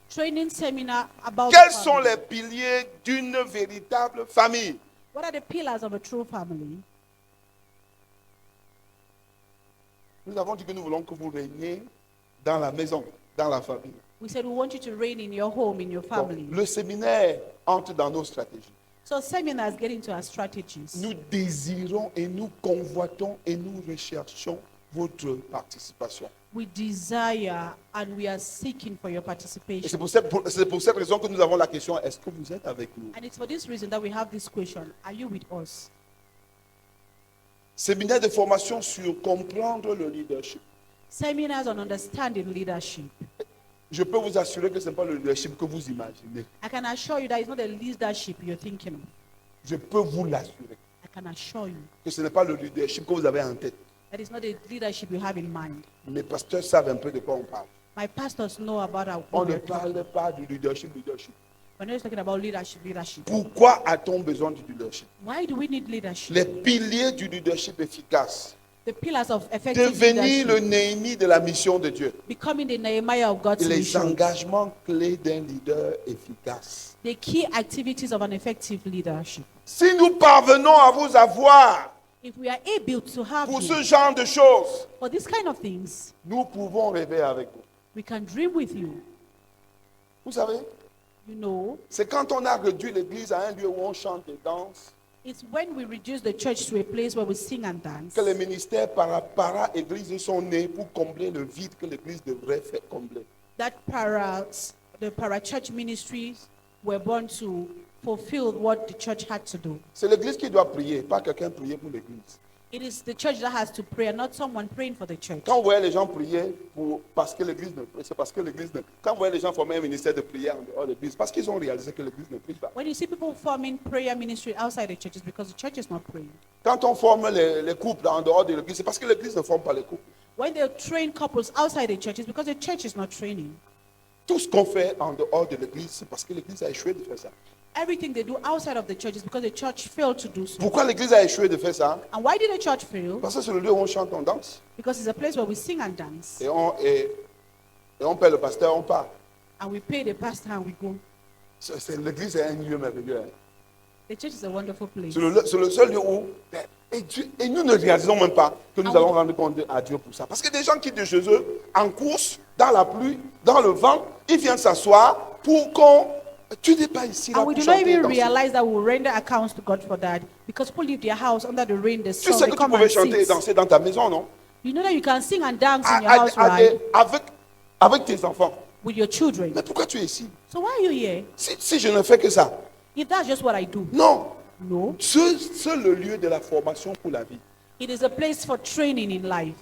Training seminar about the Quels sont family. les piliers d'une véritable famille? What are the pillars of a true family? Nous avons dit que nous voulons que vous régniez dans la maison, dans la famille. We said we want you to reign in your home, in your Donc, family. le séminaire entre dans nos stratégies. So seminars get into our strategies. Nous désirons et nous convoitons et nous recherchons votre participation. We desire and we are seeking for your Et participation. c'est pour cette raison que nous avons la question, est-ce que vous êtes avec nous? And it's for this reason that we have this question. Are you with us? Séminaire de formation sur comprendre le leadership. Seminars on understanding leadership. Je peux vous assurer que ce n'est pas le leadership que vous imaginez. I can assure you that it's not the leadership you're thinking of. Je peux vous l'assurer I can assure you que ce n'est pas le leadership que vous avez en tête. that it's not the leadership you have in mind. Mes pasteurs savent un peu de quoi on parle. My pastors know about our On what ne we're talking. parle pas du leadership. We're not just talking about leadership. Pourquoi a-t-on besoin du leadership? Why do we need leadership? Les piliers du leadership efficace. The pillars of effective Devenir le leadership. Néhémie de la mission de Dieu. Becoming the Nehemiah of God's Et les mission. engagements clés d'un leader efficace. The key activities of an effective leadership. Si nous parvenons à vous avoir If we are able to have pour you ce genre de choses, for this kind of things, nous pouvons rêver avec vous. we can dream with you. Vous savez, You know, c'est quand on a réduit l'église à un lieu où on chante et danse it's when we reduce the church to a place where we sing and dance que les ministères para-église sont nés pour combler le vide que l'église devrait faire combler. that the para-church ministries were born to fulfill what the church had to do. C'est l'église qui doit prier, pas quelqu'un prier pour l'église. It is the church that has to pray and not someone praying for the church. Quand vous voyez les gens prier parce que l'église ne prie, c'est parce que l'église ne. Quand vous voyez les gens former un ministère de prière en dehors de l'église, parce qu'ils ont réalisé que l'église ne prie pas. When you see people forming prayer ministry outside the church, it's because the church is not praying. Quand on forme les couples en dehors de l'église, c'est parce que l'église ne forme pas les couples. When they train couples outside the church, it's because the church is not training. Tout ce qu'on fait en dehors de l'église, c'est parce que l'église a échoué de faire ça. Everything they do outside of the church is because the church failed to do so. Pourquoi l'église a échoué de faire ça? And why did the church fail? Parce que c'est le lieu où on chante, on danse. Because it's a place where we sing and dance. Et on paie le pasteur, on part. And we pay the pastor and we go. L'église est un lieu merveilleux. Hein. The church is a wonderful place. C'est le seul lieu où. Et nous ne réalisons même pas que nous allons rendre compte à Dieu pour ça. Parce que des gens quittent de chez eux en course, dans la pluie, dans le vent, ils viennent s'asseoir pour qu'on. Tu n'es pas ici là And pour we do not chanter et even danser. realize that we will render accounts to God for that. Because people leave their house under the rain, the Tu sun, sais they que tu come pouvais and chanter et sit. danser dans ta maison, non? You know that you can sing and dance in your house, À- à- right? avec tes enfants. With your children. Mais pourquoi tu es ici? So why are you here? Si je ne fais que ça. If that's just what I do. Non. No. C'est le lieu de la formation pour la vie. It is a place for training in life.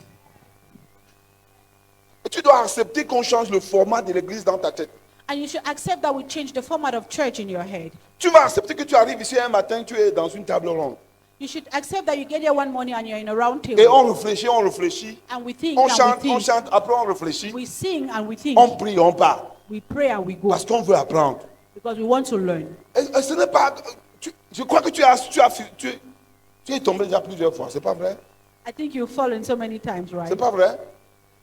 Et tu dois accepter qu'on change le format de l'église dans ta tête. And you should accept that we change the format of church in your head. Tu vas accepter que tu arrives ici un matin, tu es dans une table ronde. You should accept that you get here one morning and you're in a round Et table. on réfléchit, And we think, on and chante, we on think. chante, après on réfléchit, We sing and we think. on prie, on part. We pray and we go. Parce qu'on veut apprendre. Because we want to learn. Et ce n'est pas... je crois que tu es tombé déjà plusieurs fois, c'est pas vrai? I think you've fallen so many times, right? C'est pas vrai?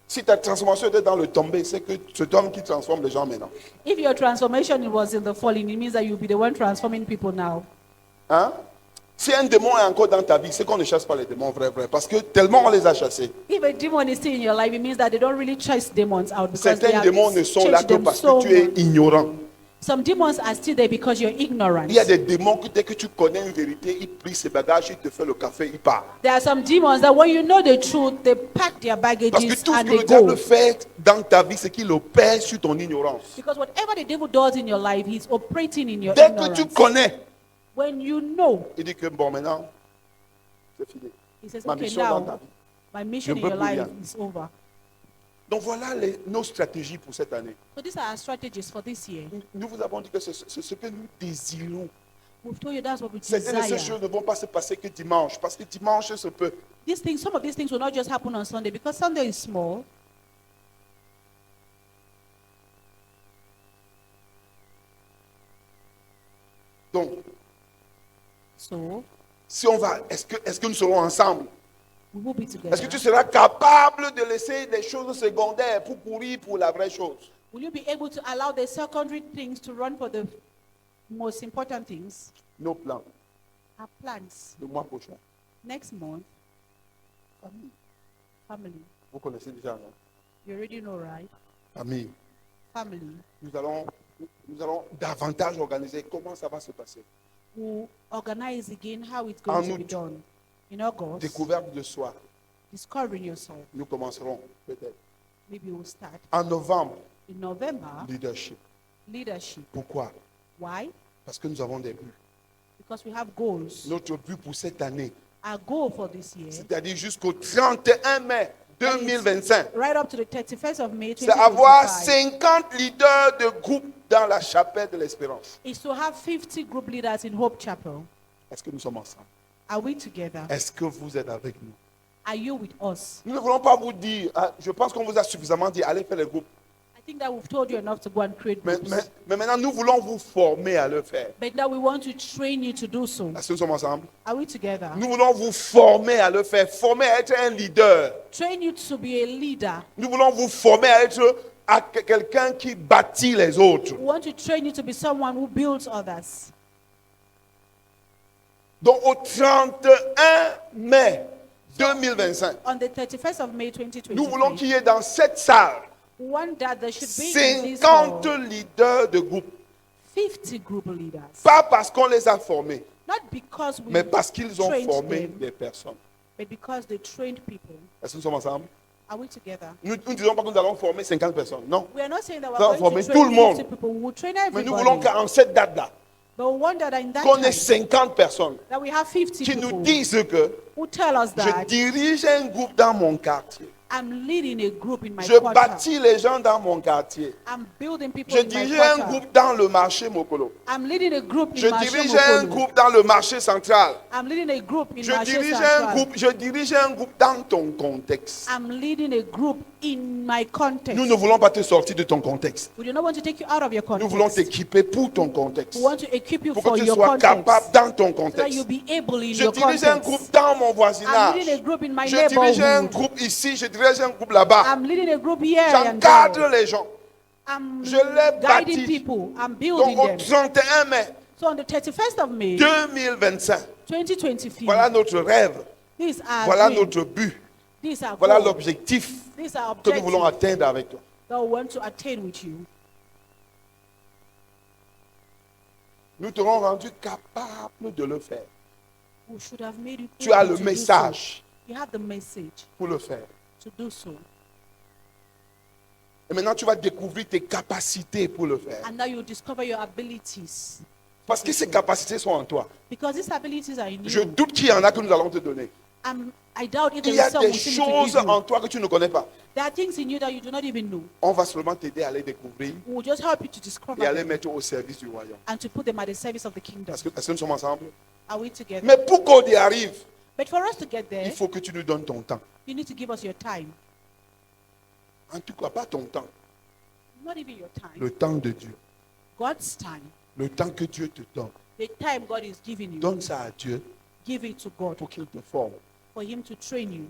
Si ta transformation était dans le tomber, c'est que c'est toi qui transforme les gens maintenant. If your transformation was in the falling, it means that you'll be the one transforming people now. Hein? Si un démon est encore dans ta vie, c'est qu'on ne chasse pas les démons, vrai. Parce que tellement on les a chassés. If a demon is still in your life, it means that they don't really chase demons out because they Certains have démons ne sont là changed que them parce so que tu es much. ignorant. Some demons are still there because you're ignorant. Il y a des démons que dès que tu connais une vérité, ils prient ses bagages, ils te font le café, ils partent. There are some demons that when you know the truth, they pack their Parce que baggages tout ce and que they le diable go. fait dans ta vie, c'est qu'il opère sur ton ignorance. Because whatever the devil does in your life, he's operating in your Dès que tu ignorance. connais, When you know, il dit que bon, maintenant, c'est fini. he says, Ma okay, mission dans ta now vie. my mission Je in veux your plus life rien. is over. Donc voilà nos stratégies pour cette année. So these are our strategies for this year. Nous vous avons dit que c'est ce que nous désirons. We've told you that's what we Certaines de ces desire. choses ne vont pas se passer que dimanche, parce que dimanche se peut. These things, some of these things will not just happen on Sunday because Sunday is small. Donc, So si on va, est-ce que nous serons ensemble? we will be Est-ce together. que tu seras capable de laisser les choses secondaires pour courir pour la vraie chose? Will you be able to allow the secondary things to run for the most important things? Nos plans, Our plans. le mois prochain. Next month, Famille, family. vous connaissez déjà, non? You already know, right? Famille, Family. nous allons davantage organiser comment ça va se passer. We'll organize again how it's En going to be août. done. In August, Découverte de soi, discovering yourself. nous commencerons peut-être. Maybe we'll start. En novembre, In November, leadership. leadership. Pourquoi? Why? Parce que nous avons des buts. Because we have goals. Notre but pour cette année, Our goal for this year, c'est-à-dire jusqu'au 31 mai 2025, right up to the 31st of May c'est avoir 2025, 50 leaders de groupe dans la chapelle de l'espérance. is to have 50 group leaders in Hope Chapel. Est-ce que nous sommes ensemble? Are we together? Est-ce que vous êtes avec nous? Are you with us? Nous ne voulons pas vous dire, je pense qu'on vous a suffisamment dit, allez faire les groupes. I think that we've told you enough to go and create Mais, groups. mais maintenant, nous voulons vous former à le faire. But now we want to train you to do so. Est-ce que nous sommes ensemble? Are we together? Nous voulons vous former à le faire, former à être un leader. Train you to be a leader. Nous voulons vous former à être quelqu'un qui bâtit les autres. We want to train you to be someone who builds others. Donc au 31 mai 2025, On the 31st of May nous voulons 2023, qu'il y ait dans cette salle we want that there should be in this 50 hall leaders de groupe. 50 group leaders. Pas parce qu'on les a formés, Not because we mais parce qu'ils ont trained formé them, des personnes. but because they trained people. Est-ce que nous sommes ensemble? Are we together? Nous ne disons pas que nous allons former 50 personnes, non. We are not saying that Ça we're va going former to tout le train monde. 50 people. We will train Mais nous voulons everybody. qu'en cette date-là, But we want that in that qu'on ait time, 50 personnes that we have 50 qui nous people disent que who tell us je that dirige un groupe dans mon quartier. I'm leading a group in my Je quarter. bâtis les gens dans mon quartier. I'm building people Je in my dirige un quarter. groupe dans le marché Mokolo. I'm leading a group Je in my dirige un groupe dans le marché central. I'm leading a group in Je my dirige un groupe dans ton contexte. I'm leading a group in my context. Nous ne voulons pas te sortir de ton contexte. We do not want to take you out of your Nous voulons context. t'équiper pour ton contexte. We want to equip you Pour for que tu your sois context. capable dans ton So that contexte. you'll be able in Je your dirige un context. groupe dans mon I'm voisinage. leading a group in my Je dirige un neighborhood. groupe ici, je dirige un groupe là-bas. I'm leading a group here and J'encadre there. les gens. I'm Je les guiding bâtis. people. I'm Donc building au them. 31 mai So on the 31st of May 2025, 2025, voilà notre rêve, these are voilà dream. notre but, These are voilà goals. l'objectif These are que nous voulons objectives atteindre avec toi. that we want to attain with you. Nous t'aurons rendu capable de le faire. We should have made you Tu as able le to do message so. You have the message pour le faire. to do so. Et maintenant, tu vas découvrir tes capacités pour le faire. And now you discover your abilities. Parce que ces capacités sont en toi. Because these abilities are in Je you. doute qu'il y en a que nous allons te donner. I doubt if Il there y a is some des who seem to choses give you. en toi que tu ne connais pas. There are things in you that you do not even know. On va seulement t'aider à les découvrir We will just help you to discover et à les them mettre au service du royaume. and to put them at the service of the kingdom. Est-ce que nous sommes ensemble? Are we together? Mais pour qu'on y arrive, But for us to get il there, faut que tu nous donnes ton temps. you need to give us your time. En tout cas, pas ton temps. Not even your time. Le temps de Dieu. God's time. Le temps que Dieu te donne. The time God is giving you. Donne ça à Dieu Give it to God pour qu'il te forme. for Him to train you.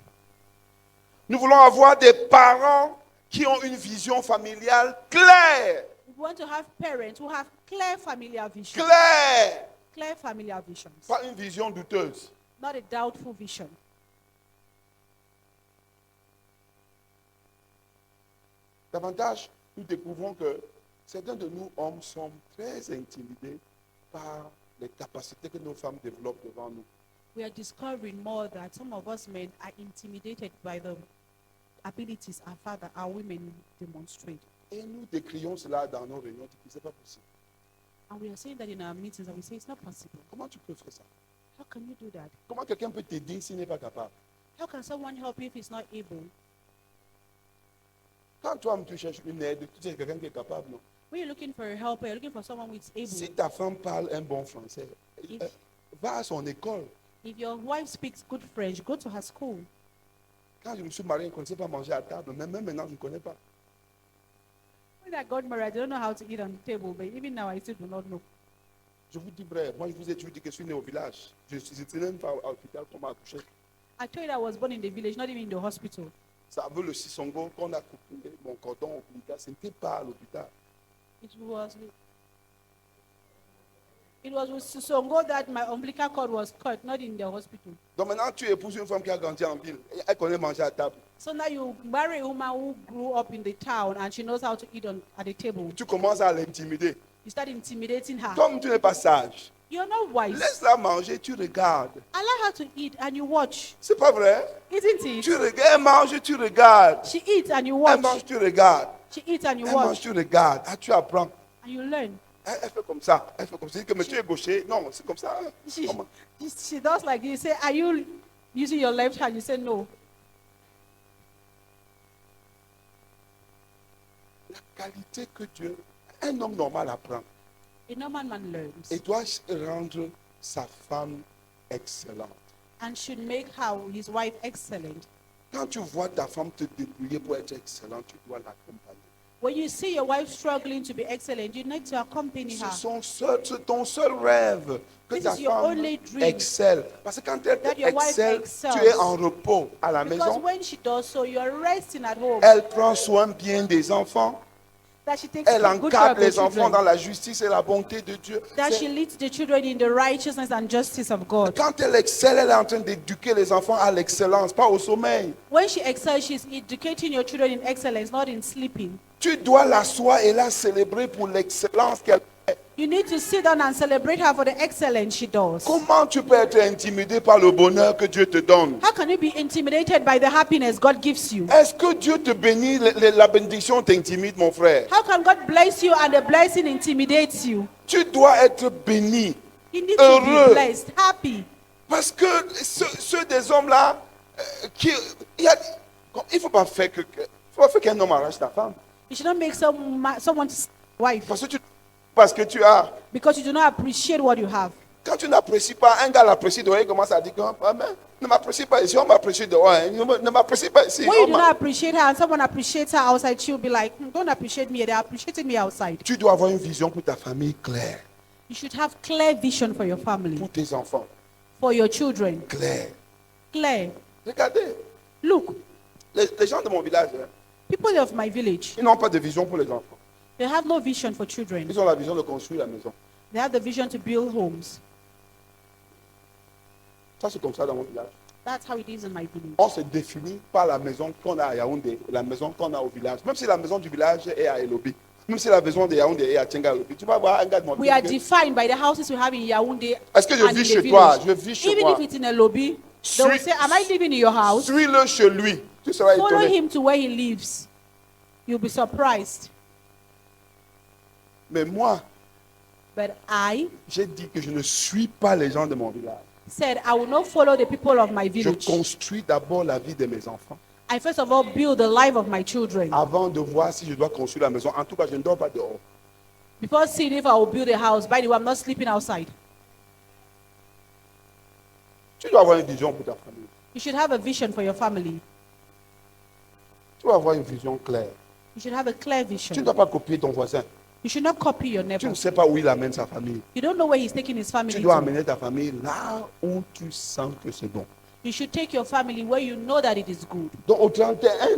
Nous voulons avoir des parents qui ont une vision familiale claire. We want to have parents who have clear familiar vision. Claire. Clear familiar visions. Pas une vision douteuse. Not a doubtful vision. Davantage, nous découvrons que certains de nous, hommes, sont très intimidés par les capacités que nos femmes développent devant nous. We are discovering more that some of us men are intimidated by the abilities our women demonstrate. Et nous décrions cela dans nos réunions. Tu dis, c'est pas possible. And we are saying that in our meetings and we say it's not possible. Comment tu peux faire ça? How can you do that? Comment quelqu'un peut t'aider s'il n'est pas capable? How can someone help you if he's not able? Quand toi, tu cherches une aide, tu sais quelqu'un qui est capable, non? When you're looking for a helper, you're looking for someone who is able. Si ta femme parle un bon français, va à son école. If your wife speaks good French, go to her school. Quand je me suis marié, je ne connaissais pas manger à table. Mais même maintenant, je ne connais pas. When I got married, I don't know how to eat on the table, but even now I still do not know. Je vous dis vrai, moi je vous ai toujours dit que je suis né au village. Je n'étais même pas à l'hôpital pour m'accoucher. I told you I was born in the village, not even in the hospital. Ça veut le sisongo qu'on a coupé mon cordon ombilical. Ce n'était pas à l'hôpital. It was with Sisongo that my umbilical cord was cut, not in the hospital. Donc maintenant, tu épouses une femme qui a grandi en ville. Elle connaît manger à table. So now you marry a woman who grew up in the town and she knows how to eat at the table. Tu commences à l'intimider. You start intimidating her. Comme tu n'es pas sage, You're not wise. laisse-la manger, tu regardes. Allow her to eat and you watch. C'est pas vrai? Isn't it? Tu regardes, elle mange, tu regardes. She eats and you Elle watch. mange, tu regardes. She eats and you Elle mange, watch. tu regardes. Ah, tu apprends. And you learn. Elle fait comme ça. Elle fait comme ça. Mais tu es gaucher. Non, c'est comme ça. Comment? She does like this. You say, are you using your left hand? You say, no. La qualité que Dieu, un homme normal apprend. A normal man learns Et doit rendre sa femme excellente. and should make his wife excellent. Quand tu vois ta femme te débrouiller pour être excellente, tu dois l'accompagner. When you see your wife struggling to be excellent, you need to accompany her. C'est ton seul rêve que This ta is your femme only dream. excelle. Parce que quand elle That your wife excelle, excels. tu es en repos à la Because maison. when she does so, you are resting at home. Elle prend soin bien des enfants. That she takes Elle good care encadre of the les enfants children. dans la justice et la bonté de Dieu. That C'est- she leads the children in the righteousness and justice of God. Quand elle excelle, elle est en train d'éduquer les enfants à l'excellence, pas au sommeil. When she excels, she's educating your children in excellence, not in sleeping. Tu dois l'asseoir et la célébrer pour l'excellence qu'elle fait. You need to sit down and celebrate her for the excellence she does. Comment tu peux être intimidé par le bonheur que Dieu te donne? How can you be intimidated by the happiness God gives you? Est-ce que Dieu te bénit, la bénédiction t'intimide, mon frère? How can God bless you and the blessing intimidates you? Tu dois être béni. You need to Heureux. be blessed, happy. Parce que ceux des hommes-là, il ne faut pas faire qu'un homme arrache ta femme. You should not make someone's wife Parce que tu as. because you do not appreciate what you have. Quand tu n'apprécies pas, un gars l'apprécie dehors, il commence à dire que ne m'apprécie pas ici, on m'apprécie dehors. Ne m'apprécie pas ici. When you do not appreciate her and someone appreciates her outside, she'll be like, don't appreciate me, they're appreciating me outside. Tu dois avoir une vision pour ta famille claire, You should have clear vision for your family, pour tes enfants. for your children. Claire. Clear. Regardez, Look, les gens de mon village, hein, people of my village, ils n'ont pas de vision pour les enfants. they have no vision for children. Ils ont la vision de construire la maison. They have the vision to build homes. Ça, c'est comme ça dans mon village. That's how it is in my village. On se définit par la maison qu'on a à Yaoundé, la maison qu'on a au village. Même si la maison du village est à Elobi, même si la maison de Yaoundé est à Tchenga-Elobi, tu vas voir un gars de mon We are village. defined by the houses we have in Yaoundé. Est-ce que je and vis in chez the toi? village. Je vis chez Even moi. if it's in a lobby, they will say, am I living in your house? Suis-le chez lui. Tu seras Follow étonné. him to where he lives. You'll be surprised. Mais moi, But I j'ai dit que je ne suis pas les gens de mon village. said, I will not follow the people of my Je village. construis d'abord la vie de mes enfants I first of all build the life of my children avant de voir si je dois construire la maison. En tout cas, je ne dors pas dehors. before seeing if I will build a house. By the way, I'm not sleeping outside. Tu dois avoir une vision pour ta famille. You should have a vision for your family. Tu dois avoir une vision claire. You should have a clear Tu ne vision. dois pas copier ton voisin. You should not copy your Tu neighbor. ne sais pas où il amène sa famille. You don't know where he's taking his Tu family dois to. amener ta famille là où tu sens que c'est bon. You should take your family where you know that it is good. Donc au 31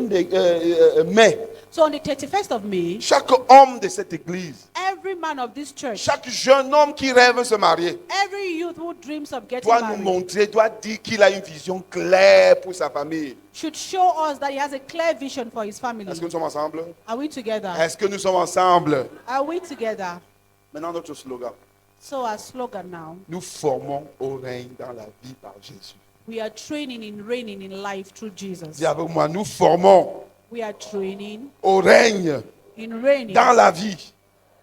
mai, So on the 31st of May, chaque homme de cette église, every man of this church, chaque jeune homme qui rêve de se marier, every youth who dreams of getting doit nous married, montrer, doit dire qu'il a une vision claire pour sa famille. should show us that he has a clear vision for his family. Est-ce que nous sommes ensemble? Are we together? Est-ce que nous sommes ensemble? Are we together? Maintenant, notre slogan. So our slogan now, Nous formons au règne dans la vie par Jésus. we are training in reigning in life through Jesus. Dis avec moi, nous formons We are training au règne in reigning dans la vie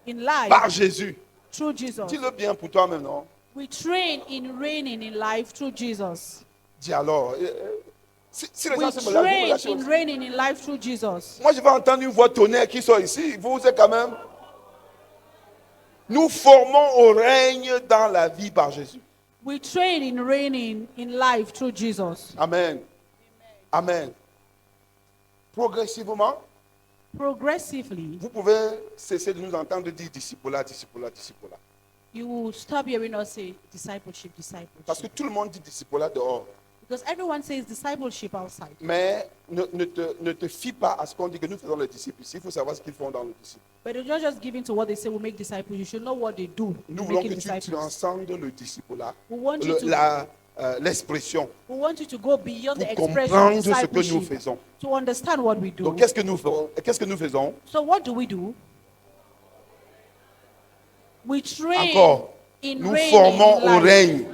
in life par Jésus. through Jesus. Dis-le bien pour toi maintenant. We train in reigning in life through Jesus. Dis alors. Si les We gens se me lâchent, vous me train lâchez in aussi. reigning in life through Jesus. Moi, je vais entendre une voix tonnerre qui sort ici. Vous êtes quand même. Nous formons au règne dans la vie par Jésus. We train in reigning in life through Jesus. Amen. Amen. Progressivement, Progressively, vous pouvez cesser de nous entendre dire disciple-là, disciple-là, disciple-là. you will stop hearing us say discipleship, Parce que discipleship. tout le monde dit disciple-là dehors. Because everyone says discipleship outside. Mais ne te fie pas à ce qu'on dit que nous faisons les disciples ici. Il faut savoir ce qu'ils font dans le disciple. But you're not just giving to what they say will make disciples. You should know what they do Nous in voulons making que tu disciples. transcendes le disciple-là, We want you to l'expression, we want you to go beyond the pour expression comprendre of ce que nous discipleship faisons. to understand what we do. Donc, qu'est-ce que nous faisons? Qu'est-ce que nous faisons? So what do? We train Encore. in Nous reigning formons in au life. règne.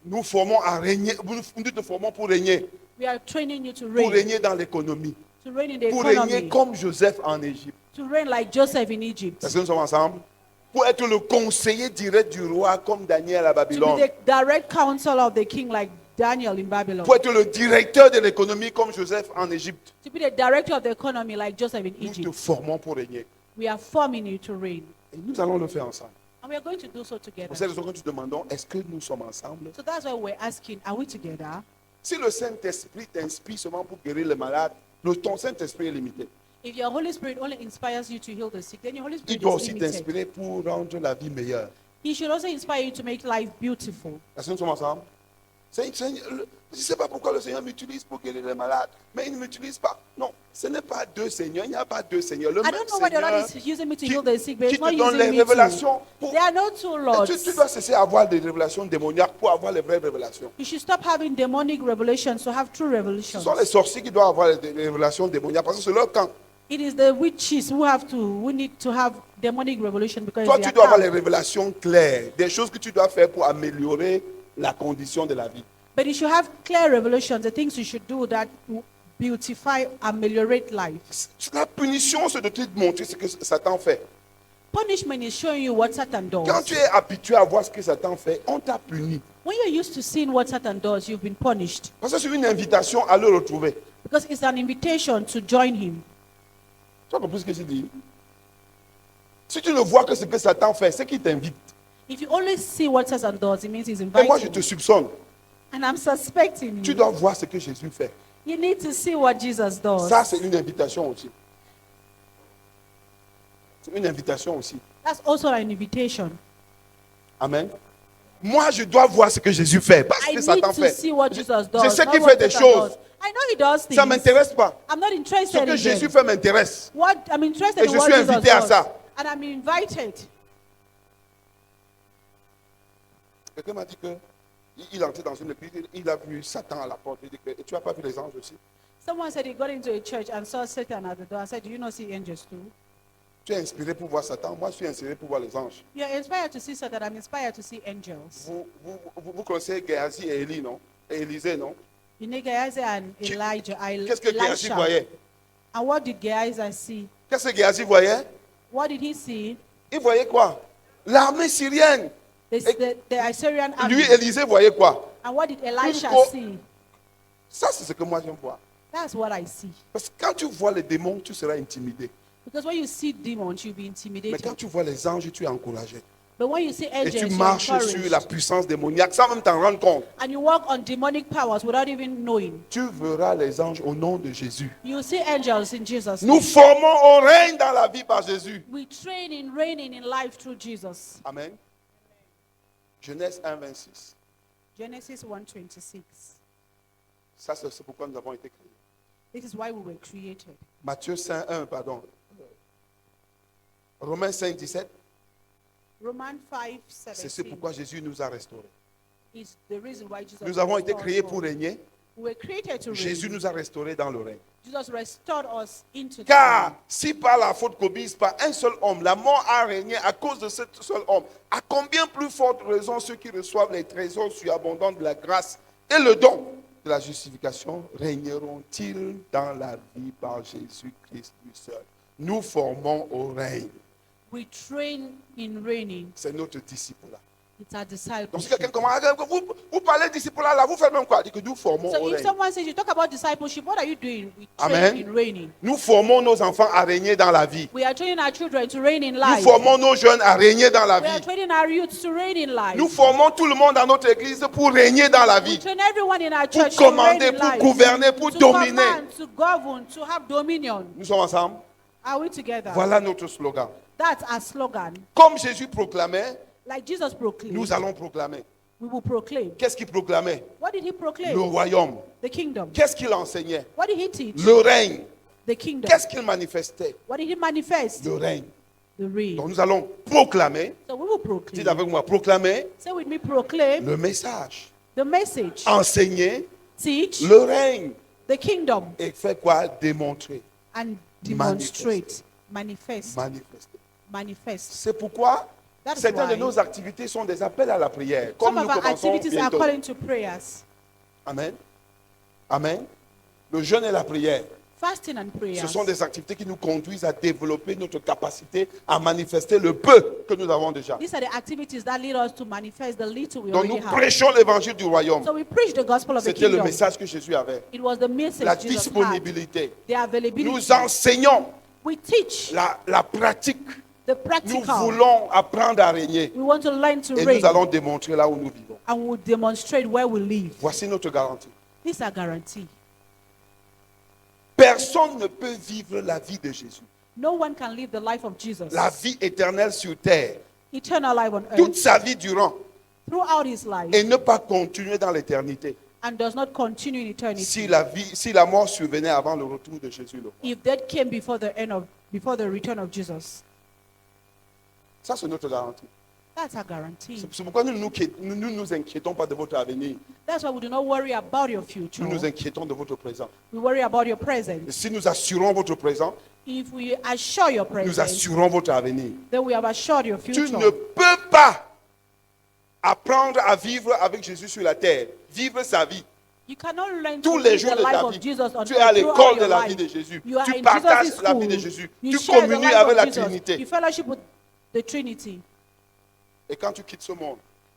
Nous formons à régner. Nous te formons pour régner. We are training you Pour régner dans l'économie. to reign in the Pour régner economy, comme Joseph en Égypte. to reign like Joseph in Egypt, Est-ce que nous sommes ensemble? Pour être le conseiller direct du roi comme Daniel à to be Babylone. the direct counsel of the king like Daniel in Babylon, Pour être le directeur de l'économie comme Joseph en Égypte. to be the director of the economy like Joseph in Nous te Egypt. formons pour régner. We are forming you to reign. Et nous allons le faire ensemble. And we are going to do so Pour together. cette raison que nous demandons, est-ce que nous sommes ensemble? So that's why we're asking, are we together? Si le Saint-Esprit t'inspire seulement pour guérir les malades, ton Saint-Esprit est limité. If your Holy Spirit only inspires you to heal the sick, then your Holy Il Spirit doit is aussi limited. t'inspirer pour rendre la vie meilleure. He should also inspire you to make life beautiful. Est-ce que nous sommes ensemble? Je ne sais pas pourquoi le Seigneur m'utilise pour guérir les malades, mais il ne m'utilise pas. Non, ce n'est pas deux seigneurs, il n'y a pas deux seigneurs. Le I même don't know why the Lord Seigneur is using me to qui, heal the sick, but qui He's te not donne les using me to. révélations. Pour, There are no two Lords. tu dois cesser d'avoir des révélations démoniaques pour avoir les vraies révélations. You should stop having demonic revelations to have true Ce revelations. sont les sorciers qui doivent avoir les révélations démoniaques parce que c'est leur camp. It is the witches who need to have demonic revelation because Toi, they tu are dois avoir les camp. révélations claires, des choses que tu dois faire pour améliorer la condition de la vie. But you should have clear revelations, the things you should do that will beautify, ameliorate life. La punition, c'est de te montrer ce que Satan fait. Punishment is showing you what Satan Quand does. tu es habitué à voir ce que Satan fait, on t'a puni. When you're used to seeing what Satan does, you've been punished. Parce que c'est une invitation à le retrouver. Because it's an invitation to join him. Tu as compris ce que je dis? Si tu ne vois que ce que Satan fait, c'est qu'il t'invite. If you only see what Satan does, it means he's Et moi, je inviting te you. soupçonne. And I'm suspecting Tu you. dois voir ce que Jésus fait. You need to see what Jesus does. Ça, c'est une invitation aussi. C'est une invitation aussi. That's also an invitation. Amen. Moi, je dois voir ce que Jésus fait. Parce I que need Satan to fait. see what Jesus does. Je sais not qu'il what fait des Satan choses. does. I know he does things. Ça ne m'intéresse pas. I'm not Ce interested que in Jésus them. fait m'intéresse. What I'm interested Et in je what suis Jesus invité à does. ça. And I'm invited. Quelqu'un m'a dit que il est entré dans une église, il a vu Satan à la porte. Il dit que, et tu n'as pas vu les anges aussi? Someone said he got into a church and saw Satan at the door. I said, do you not see angels too? Tu es inspiré pour voir Satan. Moi, je suis inspiré pour voir les anges. You're inspired to see Satan. I'm inspired to see angels. Vous connaissez Géasi et Élie, non? Et Élisée, non? You know Gehazi and Elijah. Qu'est-ce que Géasi Elisha. voyait? And what did Gehazi see? Qu'est-ce que Géasi voyait? What did he see? Il voyait quoi? L'armée syrienne. The Assyrian army. Lui, Élisée, voyait quoi? And what did Elisha co- see? Ça, c'est ce que moi j'aime voir. That's what I see. Parce que quand tu vois les démons, tu seras intimidé. Because when you see demons, you'll be Mais intimidated. quand tu vois les anges, tu es encouragé. But when you see Et angels, tu you're marches sur encouraged. la puissance démoniaque sans même t'en rendre compte. And you walk on demonic powers without even knowing. Tu verras les anges au nom de Jésus. You see angels in Jesus' Nous name. formons au règne dans la vie par Jésus. We train in reigning in life through Jesus. Amen. Genèse 1, 26. Genesis 1:26. Ça, c'est pourquoi nous avons été créés. This is why we were created. Matthieu 5, 1, pardon. Romains 5, 17. Romans C'est 5:17 pourquoi Jésus nous a restaurés. is the reason why Jesus Nous avons été restored créés us. pour régner. We were created to Jésus reign. nous a restaurés dans le règne. Jesus restored us into the Car reign. si par la faute commise par un seul homme, la mort a régné à cause de ce seul homme, à combien plus forte raison ceux qui reçoivent les trésors surabondants de la grâce et le don de la justification régneront-ils dans la vie par Jésus-Christ lui seul? Nous formons au règne. We train in reigning. C'est notre disciple-là. It's our Donc si discipleship. quelqu'un commence, vous parlez de disciple-là, là, vous faites même quoi? Dit que nous formons So au if règne. someone says you talk about discipleship, what are you doing? We train Amen. in reigning. Nous formons nos enfants à régner dans la vie. We are training our children to reign in Nous life. formons nos jeunes à régner dans la We are vie. training our youth to reign in life. Nous formons tout le monde dans notre église pour régner dans la We vie. train everyone in our Pour church to reign commander, in pour life. gouverner, pour To dominer. command, to govern, to have dominion. Nous sommes ensemble. Are we together? Voilà notre slogan. That's our slogan. Comme Jésus proclamait, Like Jesus proclaimed, nous allons proclamer. we will proclaim. Qu'est-ce qu'il proclamait? What did he proclaim? Le royaume. The kingdom. Qu'est-ce qu'il enseignait? What did he teach? Le règne. The kingdom. Qu'est-ce qu'il manifestait? What did he manifest? Le règne. The reign. Donc nous allons proclamer. So we will Dites proclaim. avec moi, proclamer Say with me, proclaim le message. the message. Enseigner Teach le règne. the kingdom Et faire quoi? Démontrer. and demonstrate. Manifest. Manifester. Manifest. C'est pourquoi That is certaines de why nos activités sont des appels à la prière. Comme some nous of our commençons activities are bientôt. calling to prayers. Amen. Amen. Le jeûne et la prière, Fasting and prayers. ce sont des activités qui nous conduisent à développer notre capacité à manifester le peu que nous avons déjà. These are the activities that lead us to manifest the little we Donc already nous have. prêchons l'évangile du royaume. So we preach the gospel of the C'était le kingdom. message que Jésus avait. It was the message La Jesus had. disponibilité. The availability. Nous enseignons We teach la pratique. the Nous practical. voulons apprendre à régner. We want to learn to Et reign nous allons démontrer là où nous vivons. and we'll demonstrate where we live. Voici notre garantie. This is a guarantee. Personne ne peut vivre la vie de Jésus. No one can live the life of Jesus. La vie éternelle sur terre. Eternal life on Toute earth sa vie durant. throughout his life Et ne pas continuer dans l'éternité. and does not continue in eternity. Si la mort survenait avant le retour de Jésus. le roi. If that came before the return of Jesus, Ça, c'est notre garantie. that's a guarantee. C'est pourquoi nous ne nous inquiétons pas de votre avenir. That's why we do not worry about your future. Nous nous inquiétons de votre présent. We worry about your Et present. si nous assurons votre présent, If we assure your nous present, assurons votre avenir. then we have assured your Tu future. ne peux pas apprendre à vivre avec Jésus sur la terre. Vivre sa vie. You cannot learn Tous to les live jours the de life ta of vie. Jesus on Tu es à earth l'école throughout de your la vie life. de Jésus. You are Tu in partages Jesus' la vie de school. Jésus. You Tu share the communies life avec of la Jesus. Trinité. You fellowship with the Trinity. Et quand tu quittes ce monde,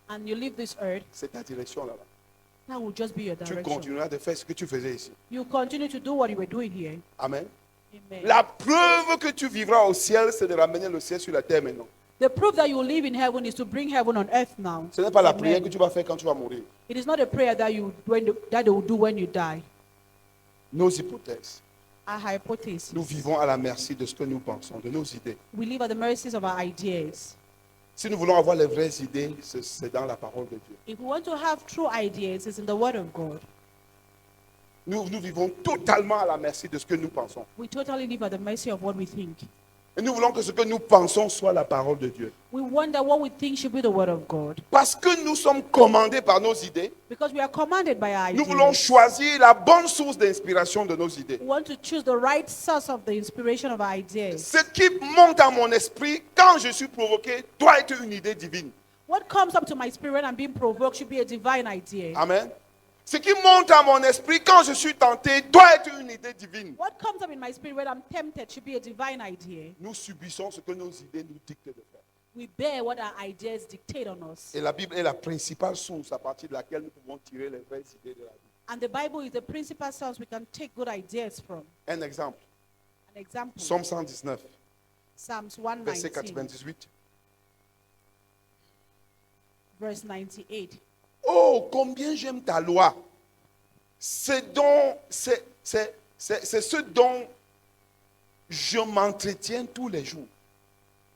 And you leave this earth, c'est ta direction là-bas. that will just be your Tu direction. continueras de faire ce que tu faisais ici. You continue to do what you were doing here. Amen. Amen. La preuve que tu vivras au ciel, c'est de ramener le ciel sur la terre maintenant. The proof that you will live in heaven is to bring heaven on earth now. Ce n'est pas la Amen. prière que tu vas faire quand tu vas mourir. It is not a prayer that that they will do when you die. Nos hypothèses. Our hypothesis. Nous vivons à la merci de ce que nous pensons, de nos idées. We live at the mercies of our ideas. Si nous voulons avoir les vraies idées, c'est dans la parole de Dieu. If we want to have true ideas, it's in the Word of God. Nous vivons totalement à la merci de ce que nous pensons. We totally live at the mercy of what we think. Et nous voulons que ce que nous pensons soit la parole de Dieu. We wonder what we think should be the Word of God. Parce que nous sommes commandés par nos idées, Because we are commanded by our nous voulons ideas. choisir la bonne source d'inspiration de nos idées. We want to choose the right source of the inspiration of our ideas. Ce qui monte à mon esprit quand je suis provoqué doit être une idée divine. What comes up to my spirit when I'm being provoked should be a divine idea. Amen. Ce qui monte à mon esprit quand je suis tenté doit être une idée divine. What comes up in my spirit when I'm tempted should be a divine idea. Nous subissons ce que nos idées nous dictent de faire. We bear what our ideas dictate on us. Et la Bible est la principale source à partir de laquelle nous pouvons tirer les vraies idées de la vie. And the Bible is the principal source we can take good ideas from. Un exemple, An example, Psaume 119, Psalms verset 119, 98. verse 98. Oh, combien j'aime ta loi. C'est ce dont je m'entretiens tous les jours.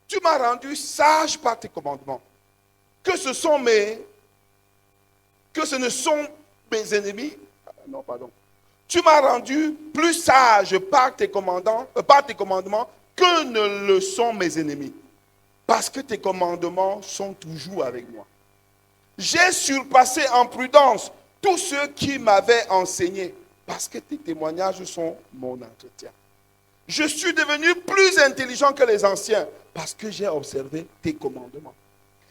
Tu m'as rendu sage par tes commandements. Que ce ne sont mes ennemis. Non, pardon. Tu m'as rendu plus sage par tes commandements que ne le sont mes ennemis. Parce que tes commandements sont toujours avec moi. J'ai surpassé en prudence tous ceux qui m'avaient enseigné, parce que tes témoignages sont mon entretien. Je suis devenu plus intelligent que les anciens, parce que j'ai observé tes commandements.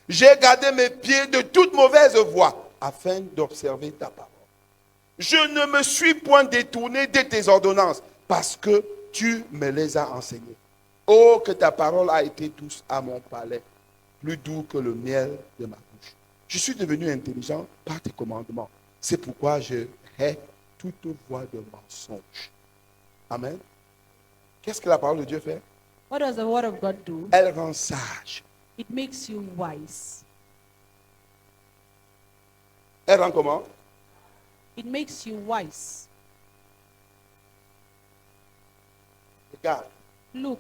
J'ai gardé mes pieds de toute mauvaise voie, afin d'observer ta parole. Je ne me suis point détourné de tes ordonnances, parce que tu me les as enseignées. Oh, que ta parole a été douce à mon palais, plus doux que le miel de ma bouche. Je suis devenu intelligent par tes commandements. C'est pourquoi je hais toute voie de mensonge. Amen. Qu'est-ce que la parole de Dieu fait? What does the word of God do? Elle rend sage. It makes you wise. Elle rend comment? It makes you wise. Regarde, Look,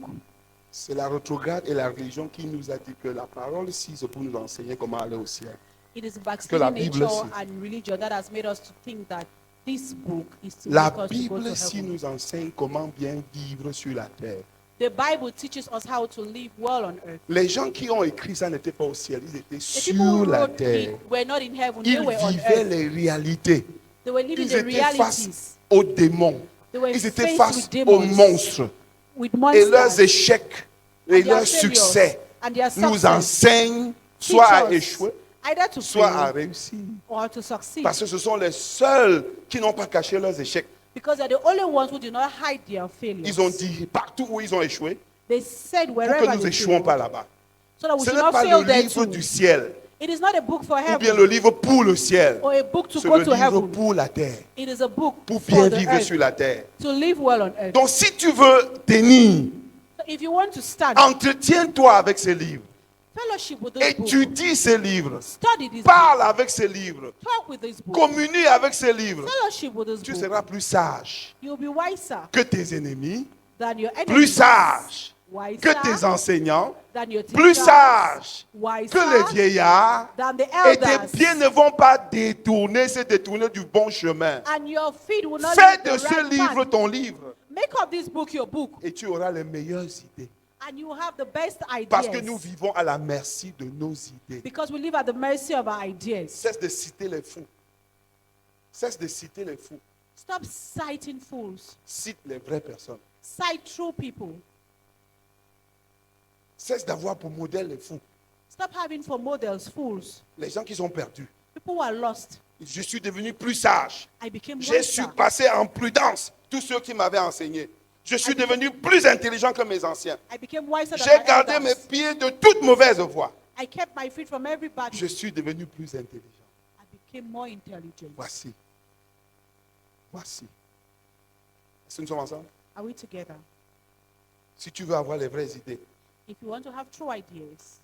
c'est la rétrograde et la religion qui nous a dit que la parole, si c'est pour nous enseigner comment aller au ciel. it is la backsliding Bible nature dit. and religion that has made us to think that this book is to La make us to go to Bible, si heaven. nous enseigne comment bien vivre sur la terre. The Bible teaches us how to live well on earth. Les gens qui ont écrit ça n'étaient pas au ciel, ils étaient The people who sur la wrote terre. it were not in heaven, they Ils were on vivaient earth. les réalités. They were living Ils the étaient face realities. aux démons. They were Ils étaient faced face with aux demons, monstres. with Et leurs monsters, échecs et and their leurs failures, succès and their nous success. enseignent soit à Teach us échouer, either to soit à fail réussir. or to succeed. Parce que ce sont les seuls qui n'ont pas caché leurs échecs. Because they're the only ones who do not hide their failures. Ils ont dit partout où ils ont échoué, They said pour que wherever nous they échouons failed, pas là-bas. so that we Ce should n'est not pas fail le there livre too. du ciel, It is not a book for ou bien heaven le livre pour le ciel. or a book to C'est go le to livre heaven. pour la terre, It is a book pour for bien the vivre earth, sur la terre. to live well on earth. Donc si tu veux tenir, So if you want to stand, entretiens-toi avec ces livres. fellowship with this book, Étudie ces livres. study this book, Parle avec ces livres. talk with this book, Communie avec ces livres. fellowship with this Tu book, seras plus sage you'll be wiser que tes ennemis, than your plus enemies, sage wiser que tes enseignants, than your plus teachers, sage wiser que les vieillards. than the Et tes elders, pieds ne vont pas se détourner du bon chemin. and your feet will not Fais leave de the ce right livre path. ton livre Make of this book your book, et tu auras les meilleures idées. and you will have the best Parce que nous ideas. vivons à la merci de nos idées. Because we live at the mercy of our ideas. Cesse de citer les fous. Cesse de citer les fous. Stop citing fools. Cite les vraies personnes. Cite true people. Cesse d'avoir pour modèle les fous. Stop having for models fools. Les gens qui sont perdus. People who are lost. Je suis devenu plus sage. I became J'ai wiser. surpassé en prudence tous ceux qui m'avaient enseigné. Je suis devenu plus intelligent que mes anciens. I became wiser than J'ai my gardé mes elders. pieds de toute mauvaise voie. I kept my feet from every bad. Je suis devenu plus intelligent. I became more intelligent. Voici. Voici. Est-ce que nous sommes ensemble? Are we together? Si tu veux avoir les vraies idées. If you want to have true ideas,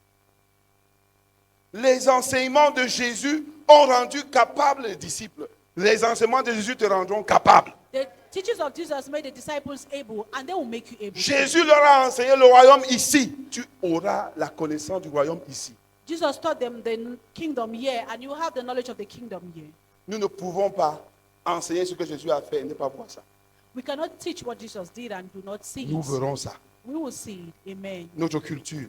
Les enseignements de Jésus ont rendu capables les disciples. Les enseignements de Jésus te rendront capable. the teachings of Jesus made the disciples able, and they will make you able. Jésus leur a enseigné le royaume ici. Tu auras la connaissance du royaume ici. Jesus taught them the kingdom here, and you have the knowledge of the kingdom here. Nous ne pouvons pas enseigner ce que Jésus a fait et ne pas voir ça. We cannot teach what Jesus did and do not see Nous it. verrons ça. We will see it. Amen. Notre culture,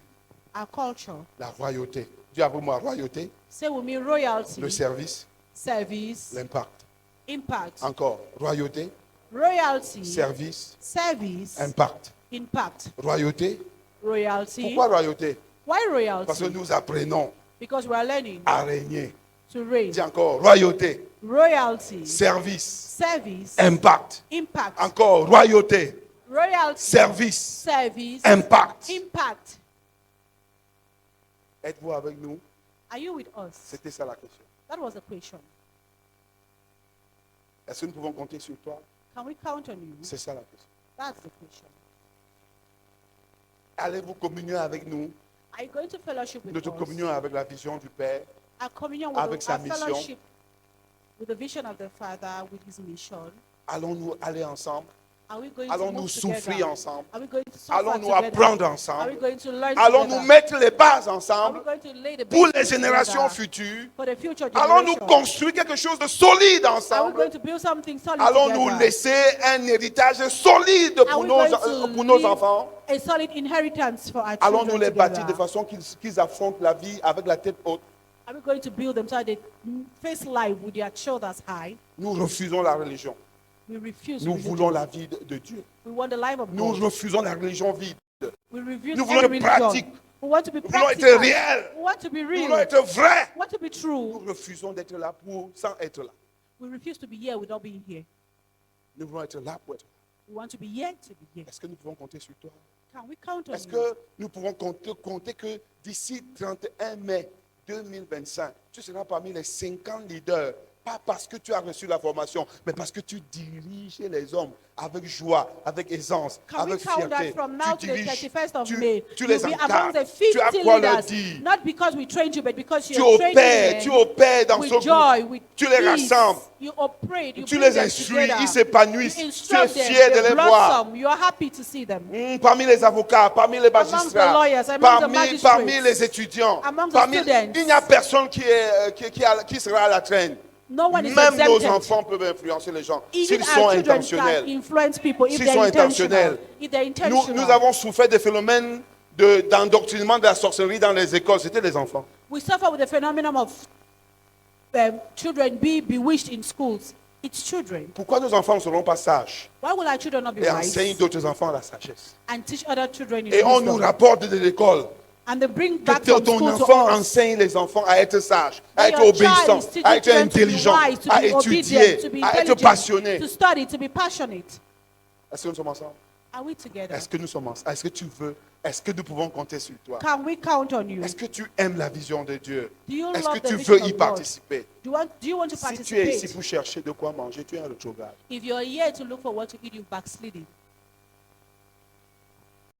Our culture. la royauté. Dis avec moi royauté, Say with me royalty, le service, service, l'impact. impact. Encore, royauté, Royalty, service, service, impact. impact. Royauté. Royalty. Pourquoi royauté? Why Parce que royalty? nous apprenons Because we are learning à régner. to reign. Dis encore, royauté, Royalty, service, service, impact. impact. Encore, royauté, Royalty, service, service, impact. impact. Êtes-vous avec nous? Are you with us? C'était ça la question. That was the question. Est-ce que nous pouvons compter sur toi? Can we count on you? C'est ça la question. That's the question. Allez-vous communier avec nous? Are you going to fellowship with Notre us? communion avec la vision du Père? Our communion avec with sa our mission. fellowship with the vision of the Father, with his mission. Allons-nous aller ensemble? Are we going to Allons-nous move souffrir together? ensemble? Are we going to suffer Allons-nous together? apprendre Are we ensemble? going to learn Allons-nous together? mettre les bases Are we ensemble going to lay the pour basis les générations together futures? for the future Allons-nous generation? construire quelque chose de solide Are we ensemble? going to build something solid Allons-nous together? laisser un héritage solide Are pour we nos, going to pour nos leave enfants? a solid inheritance for our Allons-nous children les bâtir de together? façon qu'ils affrontent la vie avec la tête haute? Are we going to build them so that they face life with their shoulders high? Nous refusons la religion. We refuse Nous religion. voulons la vie de Dieu. We want the life of Nous God. refusons la religion vide. We refuse Nous voulons every être religion. pratiques. We want to be Nous voulons être practical. réels. We want to be Nous real. voulons être vrais. We want to be true. Nous refusons d'être là sans être là. We refuse to be here without being here. Nous voulons être là pour être là. We want to be here to be here. Est-ce que nous pouvons compter sur toi? Can we count on Est-ce you? que nous pouvons compter que d'ici 31 mai 2025, tu seras parmi les 50 leaders, pas parce que tu as reçu la formation, mais parce que tu diriges les hommes avec joie, avec aisance, Can we avec count that fierté. from now Tu to the diriges, 31st of tu May? les You'll be among the encadres, tu as 50 quoi leur leaders, dire. not because we trained you, but because Tu you're training tu them opères dans ce with joy, groupe. with Tu les peace. rassembles. You operate, you Tu bring les them instruis, together. ils s'épanouissent. You Tu es instruct them, fier de they les voir. blossom. You are happy to see them. Parmi les avocats, parmi les the magistrats, lawyers, among the parmi magistrates, les étudiants, among the parmi, students. il n'y a personne qui sera à la traîne. No one is Même nos exempted. enfants peuvent influencer les gens Even s'ils our sont children can intentionnels. influence people if S'ils they're sont intentional. intentionnels. If they're Nous intentional. avons souffert des phénomènes d'endoctrinement de la sorcellerie dans les écoles. C'était les enfants. We suffer with the phenomenon of children be bewitched in schools. It's children. Pourquoi nos enfants ne seront pas sages Why will our children not be et wise enseignent d'autres enfants la sagesse? and teach other children in Et on nous wisdom? rapporte de l'école And they bring que back from ton school to enfant us. enseigne les enfants à être sages, à that être your child obéissants, is teaching à être them to be intelligents, wise, to à be étudier, obedient, to be à être intelligent, passionnés. to study, to be passionate. Est-ce que nous sommes ensemble? Are we together? Est-ce que nous sommes ensemble? Est-ce que tu veux? Est-ce que nous pouvons compter sur toi? Can we count on you? Est-ce que tu aimes la vision de Dieu? Do you Est-ce love que the tu vision veux of y God? participer? Do you want to Si tu es ici participate? pour chercher de quoi manger, tu es un rétrograde. If you're here to look for what to eat, you've backslidden.